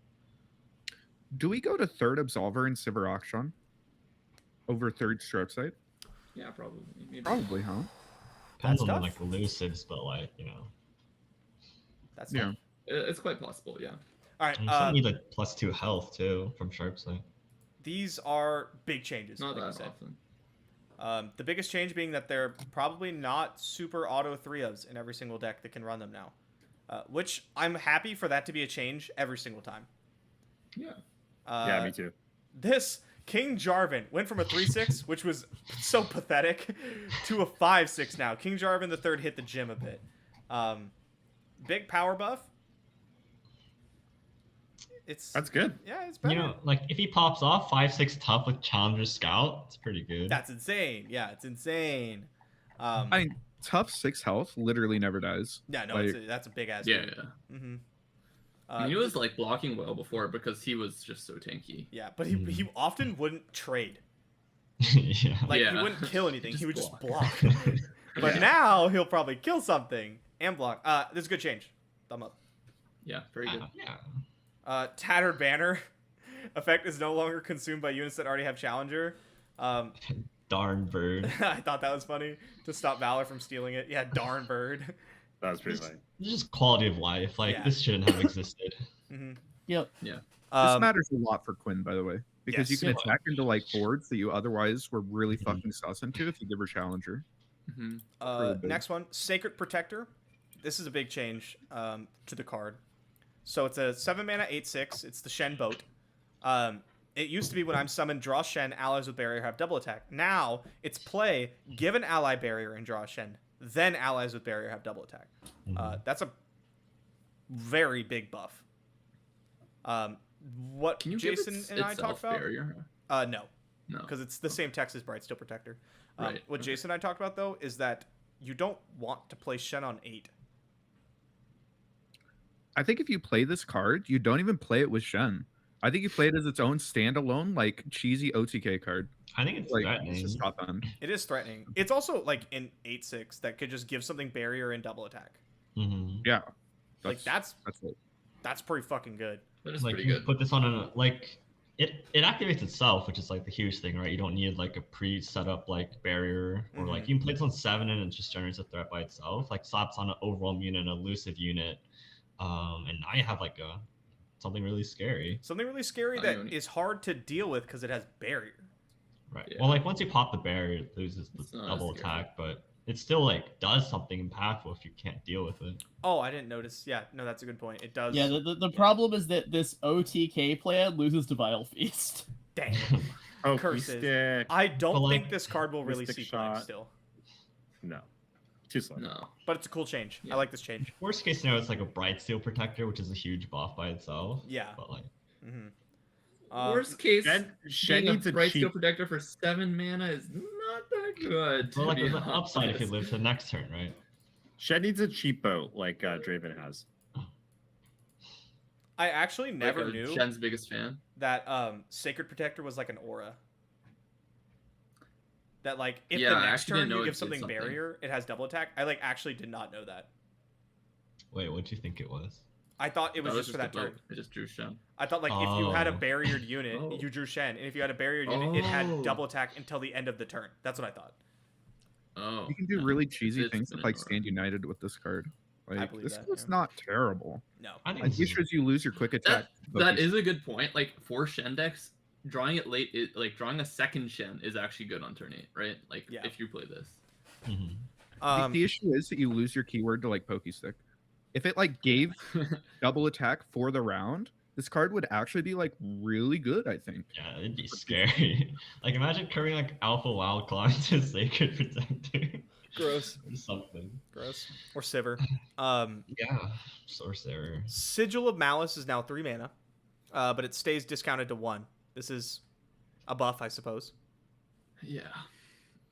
Do we go to third Absolver and Sivir over third Sharpsight? Yeah, probably. Maybe. Probably, huh? Depends That's on the, tough. like elusives, but like That's Yeah. tough. It's quite possible, yeah. All right, you still need like +2 health too from Sharpsight. these are big changes. Not like you that said. often. The biggest change being that they're probably not super auto 3-ofs in every single deck that can run them now. Which I'm happy for that to be a change every single time. Yeah. Yeah, me too. This King Jarvan went from a 3/6, which was so pathetic, to a 5/6 now. King Jarvan the third hit the gym a bit. Big power buff. That's good. Yeah, it's better. You know, like if he pops off 5/6 tough with Challenger Scout, it's pretty good. That's insane. Yeah, it's insane. I mean, tough 6 health literally never dies. Yeah, no, like, that's a big ass. Yeah, dude. yeah. Mm-hmm. And he was like blocking well before because he was just so tanky. Yeah, but he often wouldn't trade. Yeah. Like he Yeah. wouldn't kill anything. Just He would just block. block. But Yeah. now he'll probably kill something and block. This is a good change. Thumb up. Yeah, very good. Yeah. Tattered banner effect is no longer consumed by units that already have challenger. Darn bird. I thought that was funny to stop Valor from stealing it. Yeah, darn bird. That was pretty funny. It's just quality of life. Like Yeah. this shouldn't have existed. Mm-hmm. Yep. this matters a lot for Quinn, by the way, because you yes. can attack into like boards that you otherwise were really fucking sus into if you give her Challenger. Mm-hmm. really big. Next one, Sacred Protector. This is a big change to the card. So it's a 7 mana 8/6. It's the Shen boat. It used to be when I'm summoned, draw Shen, allies with barrier have double attack. Now it's play, give an ally barrier and draw Shen. Then allies with barrier have double attack. That's a very big buff. What Can you Jason give and I talked about? barrier? No, No. because it's the same text as Bright Steel Protector. Right, What okay. Jason and I talked about though is that you don't want to play Shen on 8. I think if you play this card, you don't even play it with Shen. I think you play it as its own standalone, like cheesy OTK card. I think it's Like threatening. it's just top end. It is threatening. It's also like an 8/6 that could just give something barrier and double attack. Mhm. Yeah, Like that's it. pretty fucking good. That is Like pretty you good. put this on a like it activates itself, which is like the huge thing, right? You don't need like a pre-set up like barrier or like you can play this on 7 and it just generates a threat by itself. Like slaps on an overwhelm unit, an elusive unit, and now you have like something really scary. Something really scary that is hard to deal with because it has barrier. Right. Yeah. Well, like once you pop the barrier, it loses the It's not as double scary. attack, but it still like does something impactful if you can't deal with it. Oh, I didn't notice. Yeah, no, that's a good point. It does. Yeah, the problem is that this OTK plan loses to Vile Feast. Damn. Oh, Curses. stick. I don't But, like, think this card will really Mystic see play Shot. still. No. Too slow. No. But it's a cool change. Yeah. I like this change. Worst case scenario, it's like a Bright Steel Protector, which is a huge buff by itself. Yeah. But like, Mm-hmm. Worst case, Shen being needs a a Bright Steel cheap. Protector for 7 mana is not that good. To well, like be there's an upside if you honest. live to the next turn, right? Shen needs a cheap boat like Draven has. I actually never Like a knew Shen's biggest fan. that Sacred Protector was like an aura. That like if Yeah, the I next actually didn't turn know you it give did something something. barrier, it has double attack. I like actually did not know that. Wait, what do you think it was? I thought it was That just for that a turn. boat. It just drew Shen. I thought like if you had a Oh. barriered unit, Oh. you drew Shen, and if you had a barriered unit, it had Oh. double attack until the end of the turn. That's what I thought. Oh. You can do yeah. really cheesy It's things been with like an aura. Stand United with this card. Like believe this that, card's yeah. not terrible. No. I think Like this it is- shows you lose your quick attack. That is a good point. Like for Shen decks, drawing it late, like drawing a second Shen is actually good on turn 8, right? Like Yeah. if you play this. Mhm. The issue is that you lose your keyword to like Pokestick. If it like gave double attack for the round, this card would actually be like really good, I think. Yeah, it'd be scary. Like imagine curving like Alpha Wild Claw into Sacred Protector. Gross. Or something. Gross. Or Sivir. Yeah. Sorcerer. Sigil of Malice is now 3 mana, but it stays discounted to 1. This is a buff, I suppose. Yeah.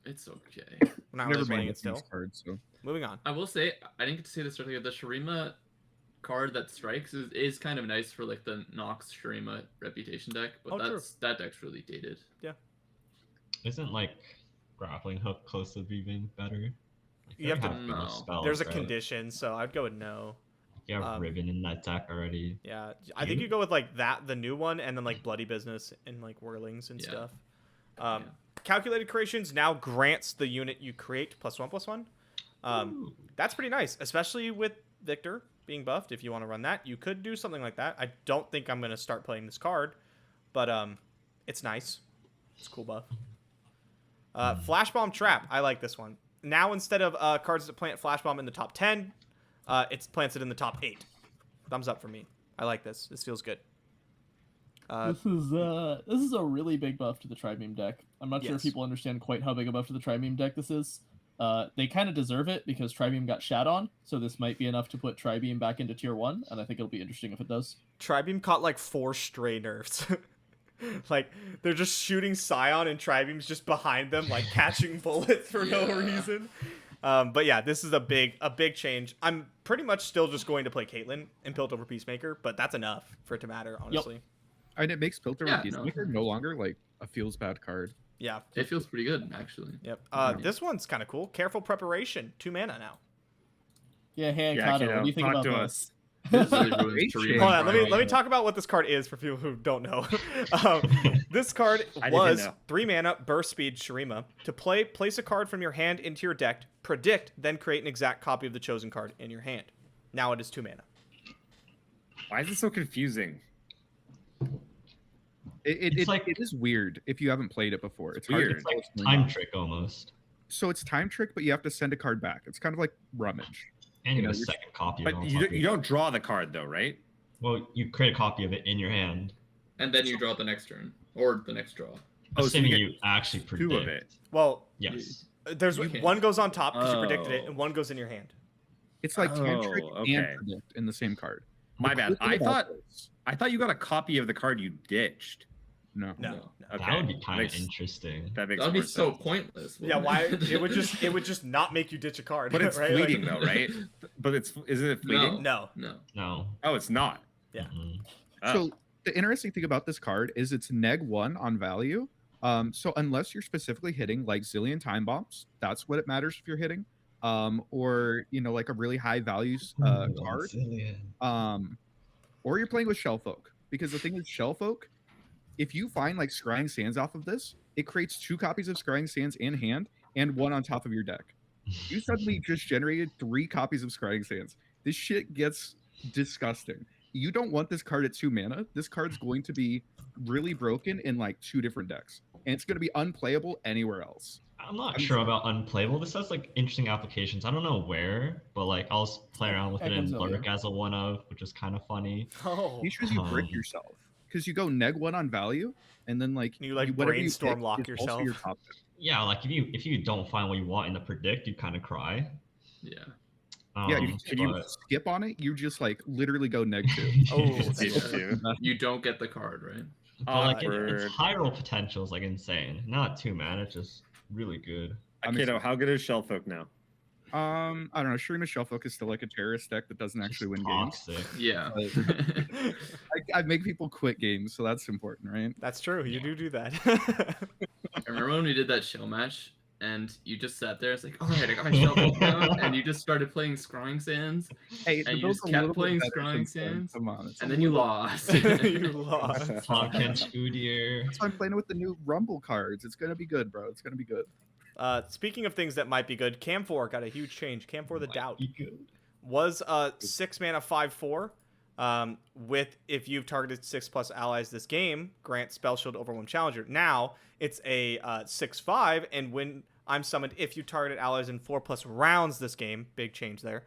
It's okay. We're not Never really playing been it still. these cards, so Moving on. I will say, I didn't get to say this earlier. The Shurima card that strikes is kind of nice for like the Nox Shurima reputation deck, but Oh, true. that deck's really dated. Isn't like grappling hook close to being better? Like, You have they to- bigger No. spells, There's a right? condition, so I'd go with no. You have Ribbon in that deck already. Yeah, I think you go with like that, the new one, and then like Bloody Business and like Whirlings and Yeah. stuff. Yeah. Calculated creations now grants the unit you create +1/+1. That's pretty nice, especially with Viktor being buffed. If you want to run that, you could do something like that. I don't think I'm gonna start playing this card, but it's nice. It's a cool buff. Flashbomb Trap. I like this one. Now instead of cards that plant Flashbomb in the top 10, it plants it in the top 8. Thumbs up for me. I like this. This feels good. This is a really big buff to the Tribeam deck. I'm not sure Yes. if people understand quite how big a buff to the Tribeam deck this is. They kind of deserve it because Tribeam got shat on, so this might be enough to put Tribeam back into tier 1, and I think it'll be interesting if it does. Tribeam caught like 4 stray nerfs. Like they're just shooting Scion and Tribeam's just behind them, like catching bullets for no Yeah. reason. But yeah, this is a big change. I'm pretty much still just going to play Caitlyn and Pilt over Peacemaker, but that's enough for it to matter, honestly. And it makes Filter Yeah, with no. Peacemaker no longer like a feels bad card. Yeah. It feels pretty good, actually. Yep. This one's kind of cool. Careful Preparation, 2 mana now. Yeah, hey, Yeah, Kato, what do you think talk about to this? us. This really ruins Great Shuriman change. Hold on, for let me talk about what this card is for people who don't know. This card I didn't was know. 3 mana, burst speed, Shurima. To play, place a card from your hand into your deck, predict, then create an exact copy of the chosen card in your hand. Now it is 2 mana. Why is it so confusing? It like- is weird if you haven't played it before. It's Weird. hard It's to like tell time what's going on. trick almost. So it's time trick, but you have to send a card back. It's kind of like rummage. And you You get know, a you're- second copy of But it on you top don't, of you it. don't draw the card though, right? Well, you create a copy of it in your hand. And then you draw the next turn. Or the next draw. Oh, so Assuming you you, get actually predict. 2 of it. Well, Yes. there's You can't. one goes on top because you predicted it, Oh. and one goes in your hand. It's like tantric Oh, okay. and predict in the same card. My The bad. cool thing I about thought this- I thought you got a copy of the card you ditched. no. No. Okay. That would be kind of Makes- interesting. That makes That would be more so sense. pointless. Yeah, wouldn't why? It would just not make you ditch a card. But it's right? Like- fleeting though, right? But isn't it fleeting? No. No. No. Oh, it's not. Yeah. Mm-mm. Oh. So the interesting thing about this card is it's neg1 on value. So unless you're specifically hitting like Zillion Time Bombs, that's what it matters if you're hitting. Or you know, like a really high values card. Or you're playing with Shellfolk. Because the thing is, Shellfolk, if you find like Scrying Sands off of this, it creates 2 copies of Scrying Sands in hand and 1 on top of your deck. You suddenly just generated 3 copies of Scrying Sands. This shit gets disgusting. You don't want this card at 2 mana. This card's going to be really broken in like 2 different decks. And it's going to be unplayable anywhere else. I'm not sure about unplayable. This has like interesting applications. I don't know where, but like I'll play around with it in Echoes, Lurk as a one of, which is kind of funny. Oh. The issue is you brick Um, yourself. Because you go neg1 on value, and then like You, like, whatever brainstorm pick lock is also yourself. your top pick. Yeah, like if you don't find what you want in the predict, you kind of cry. Yeah. Yeah, can you but- skip on it? You just like literally go neg 2. Oh, It's Yeah. equal to. You don't get the card, right? But like Awkward. its high roll potential is like insane. Not 2 mana, it's just really good. Akato, how good is Shellfolk now? I don't know. Shuriman Shellfolk is still like a terrorist deck that doesn't actually win games. Toxic. Yeah. I make people quit games, so that's important, right? That's true. You do that. I remember when we did that shell match, and you just sat there. It's like, all right, I got my shell bolt down, and you just started playing Scrying Sands, Hey, And the you build's just a kept little bit playing better Scrying since then. Sands, Come on, it's and a then you little- lost. You lost. Tonkin Studier. That's why I'm playing with the new Rumble cards. It's gonna be good, bro. It's gonna be good. Speaking of things that might be good, Camphor got a huge change. Camphor the Doubt Be good. was 6 mana 5/4. With if you've targeted 6+ allies this game, grant spell shield overwhelm challenger. Now it's a 6/5, and when I'm summoned, if you target allies in 4+ rounds this game, big change there.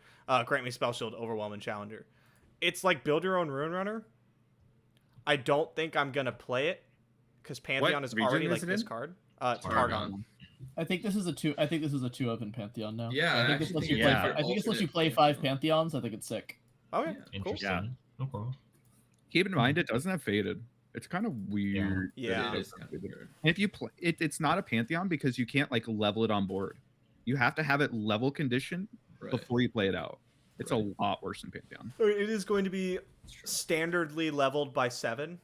Grant me spell shield overwhelm and challenger. It's like build your own rune runner. I don't think I'm gonna play it because Pantheon is region already is like it this in? card. Targon. Targon. I think this is a 2. I think this is a 2 of in Pantheon now. Yeah, I think I this actually lets think you it's play. like I think this lets you play alternate 5 Pantheon. Pantheons. I think it's sick. Okay, Yeah. cool. Interesting. Yeah. No problem. Keep in mind, it doesn't have faded. It's kind of weird. that Yeah. It it is doesn't have kind of faded. weird. And if you play, it's not a Pantheon because you can't like level it on board. You have to have it level condition Right. before you play it out. It's Right. a lot worse than Pantheon. It is going to be It's true. standardly leveled by 7,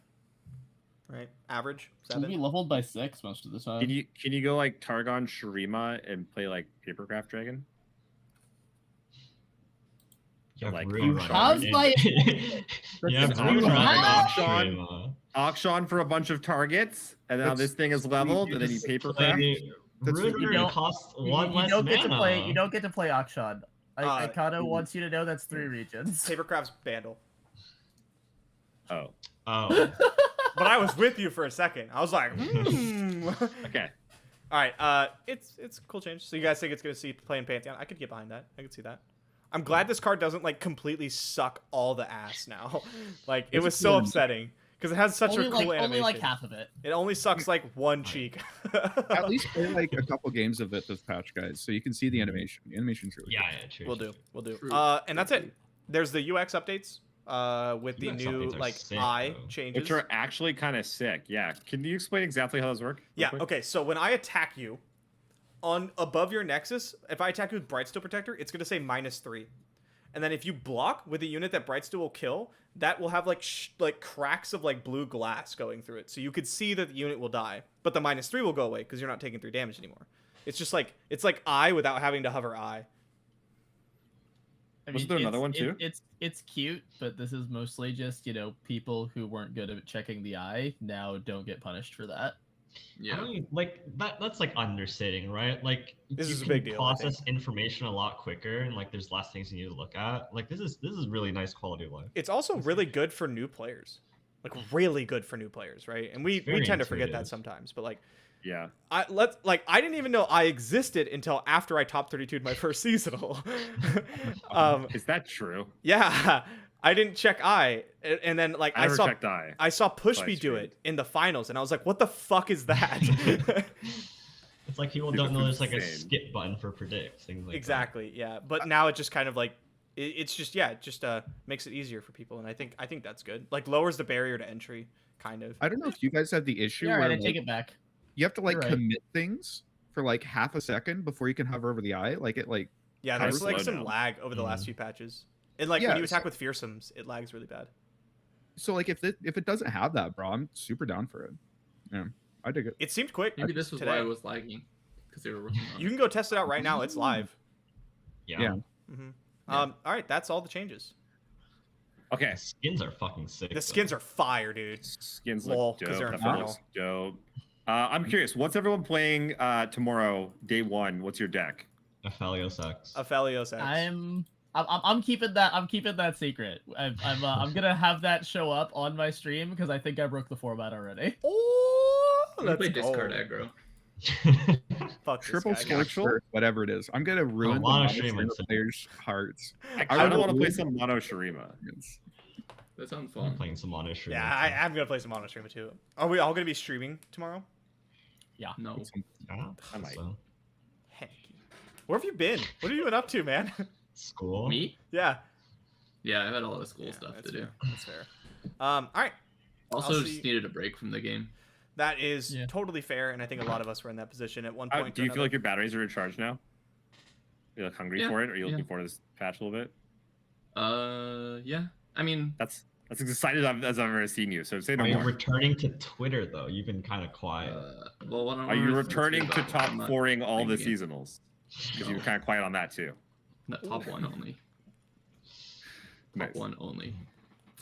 right? Average It's gonna be 7. leveled by 6 most of the time. Can you go like Targon Shurima and play like Papercraft Dragon? You have Like, Rune you Runner have, in- like- you have That's Rune an Runner option. in Shurima. Auction for a bunch of targets, and now That's- this thing is leveled, and then you just Papercraft. play- That's Rune what you Runner don't- costs You, one you less don't mana. get to play. You don't get to play Akshan. Uh, Kato wants you to know that's 3 regions. Papercraft's Bandle. Oh, Oh, But I was with you for a second. I was like, okay. All right, it's a cool change. So you guys think it's gonna see play in Pantheon? I could get behind that. I could see that. I'm glad this card doesn't like completely suck all the ass now. Like it It's was a so cool- upsetting Because it has such only a cool like animation. only like half of it. It only sucks like one cheek. At least play like a couple games of it this patch, guys, so you can see the animation. The animation's really Yeah, good. yeah, true. We'll true, do. true. We'll do. True. And that's it. There's the UX updates. With the UX new updates are like sick, eye though. changes. Which are actually kind of sick. Yeah. Can you explain exactly how those work? real Yeah. quick? Okay. So when I attack you, on above your nexus, if I attack you with Brightsteel Protector, it's gonna say -3. And then if you block with a unit that Brightsteel will kill, that will have like cracks of like blue glass going through it, so you could see that the unit will die. But the -3 will go away because you're not taking 3 damage anymore. It's just like it's like eye without having to hover eye. Wasn't there another one, too? It's cute, but this is mostly just people who weren't good at checking the eye now don't get punished for that. I Yeah. mean, like that's like understating, right? Like This you is a can big deal, I process information a lot quicker, and like there's less things you need to look at. Like this is really nice quality of life. It's also really good for new players, like really good for new players, right? And we It's very tend to forget that intuitive. sometimes, but like Yeah. I didn't even know I existed until after I top 32'd my first seasonal. Is that true? Yeah, I didn't check eye, and then like I never checked eye. I saw Push Live Me do stream. it in the finals, and I was like, what the fuck is that? It's like people Dude, don't know that's there's like a insane. skip button for predict things like Exactly, yeah. But now it just kind of like it's just makes it easier for people, and I think that's good. Like lowers the barrier to entry, kind of. I don't know if you guys have the issue Yeah, where I like, take it back. you have to like You're right. commit things for like half a second before you can hover over the eye. Like it like Yeah, Kinda there's like slow some down. lag over the last Mhm. few patches, and like Yeah, when you attack so- with fearsomes, it lags really bad. so like if it doesn't have that, bro, I'm super down for it. Yeah, I dig it. It seemed quick. Maybe this was today. why it was lagging, because they were working on You it. can go test it out right now. It's live. Yeah. Yeah. hmm Yeah. All right, that's all the changes. Okay. The skins are fucking sick. The skins are fire, dude. Skins Lol, look 'cause dope. they're That infernal. looks dope. I'm curious. What's everyone playing tomorrow, day 1? What's your deck? Aphelios X. Aphelios X. I'm keeping that secret. I'm gonna have that show up on my stream because I think I broke the format already. Oh, I'm gonna let's play discard go. aggro. Fuck Triple this guy. Scorch or whatever it is. I'm gonna ruin the Mono Shuriman Shuriman. players' hearts. I I kind of will want to play lose- some Mono Shurima. That sounds I'm fun. playing some Mono Shuriman. Yeah, I'm gonna play some Mono Streamer too. Are we all gonna be streaming tomorrow? No. I might. So. Heck. Where have you been? What have you been up to, man? School. Me? Yeah. Yeah, I've had a lot of school Yeah, stuff that's to do. fair. That's fair. All right. Also, I'll just see- needed a break from the game. That is Yeah. totally fair, and I think a lot of us were in that position at one point. Do you feel like your batteries are recharged now? You're like hungry Yeah, for it? Are you looking yeah. forward to this patch a little bit? Yeah. I mean, That's as excited as I've ever seen you. So say no Are you more. returning to Twitter though? You've been kind of quiet. well, what Are you returning to top I'm not 4ing all the playing the game. seasonals? Because you were kind of quiet on that too. Not top one only. Nice. Top one only.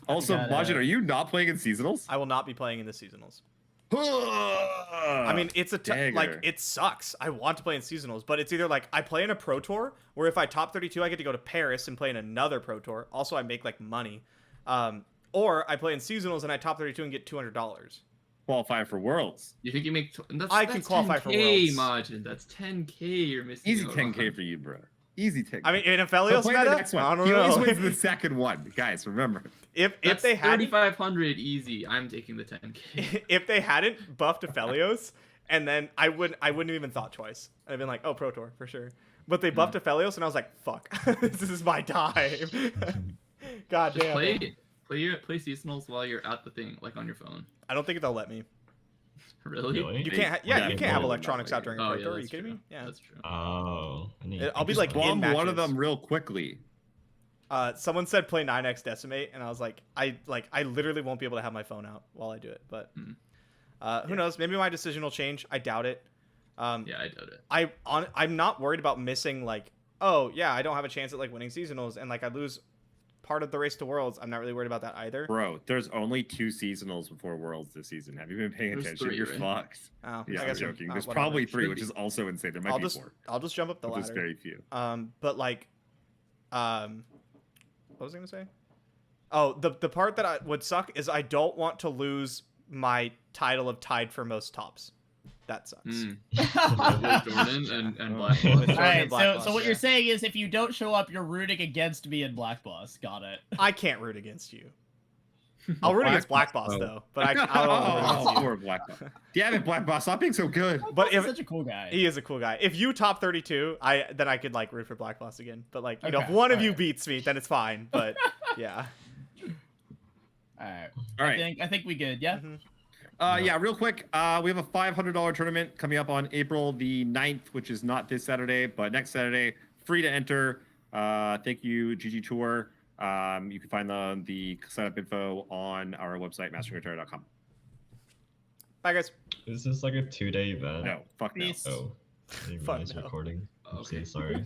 Also, got, Majin, are you not playing in seasonals? I will not be playing in the seasonals. I I mean, it's like dagger. it sucks. I want to play in seasonals, but it's either like I play in a pro tour, where if I top 32, I get to go to Paris and play in another pro tour. Also, I make like money. Or I play in seasonals and I top 32 and get $200. qualify for Worlds. You think you make? That's, I can that's qualify for 10K, Worlds. Majin. That's 10K. You're missing. Easy out 10K on. for you, bro. Easy 10K. I mean, in But Aphelios play the meta, next one. I don't He always know. wins the second one, guys. Remember. if That's they hadn't 3,500 easy. I'm taking the 10K. if they hadn't buffed Aphelios, and then I wouldn't have even thought twice. I'd been like, oh, Pro Tour for sure. But they buffed Aphelios, and I was like, fuck, this is my time. God Just damn. play seasonals while you're at the thing, like on your phone. I don't think they'll let me. Really? Really? You They- can't. yeah, You they can't have will not electronics let out you. during a Oh Pro yeah, Tour. Are you that's kidding true. me? Yeah. That's true. Oh, I'll be Just like in bomb one of matches. them real quickly. Someone said play 9x Decimate, and I was like, I literally won't be able to have my phone out while I do it. But who knows? Maybe my decision will change. I doubt it. Yeah, I doubt it. I'm not worried about missing like, oh yeah, I don't have a chance at like winning seasonals, and like I lose part of the race to Worlds. I'm not really worried about that either. Bro, there's only 2 seasonals before Worlds this season. Have you been paying There's attention? 3, You're right? fucked. Oh, Yeah, I I'm guess joking. not, There's whatever. probably 3, Should which be. is also insane. There might be 4. I'll just jump up the But there's ladder. very few. But like, what was I gonna say? Oh, the part that would suck is I don't want to lose my title of tied for most tops. That sucks. With Jordan and Black With Boss. Jordan All right, and Black Boss, so what yeah. you're saying is if you don't show up, you're rooting against me and Black Boss. Got it. I can't root against you. I'll root against Black Black Boss Boss, though, but I don't root against you. Poor Black Boss. Damn it, Black Boss, stop being so good. But Boss is if such a cool guy. he is a cool guy, if you top 32, then I could like root for Black Boss again. But like you know, if Okay, one of you alright. beats me, then it's fine. But yeah. All right. All right. I think we good. Yeah. Mhm. Yeah, real quick. We have a $500 tournament coming up on April the 9th, which is not this Saturday, but next Saturday. Free to enter. Thank you, GG Tour. You can find the sign up info on our website, masteringreturn.com. Bye guys. Is this like a 2-day event? No, fuck no. Peace. Oh, I didn't Fuck realize no. recording. I'm so Okay. sorry.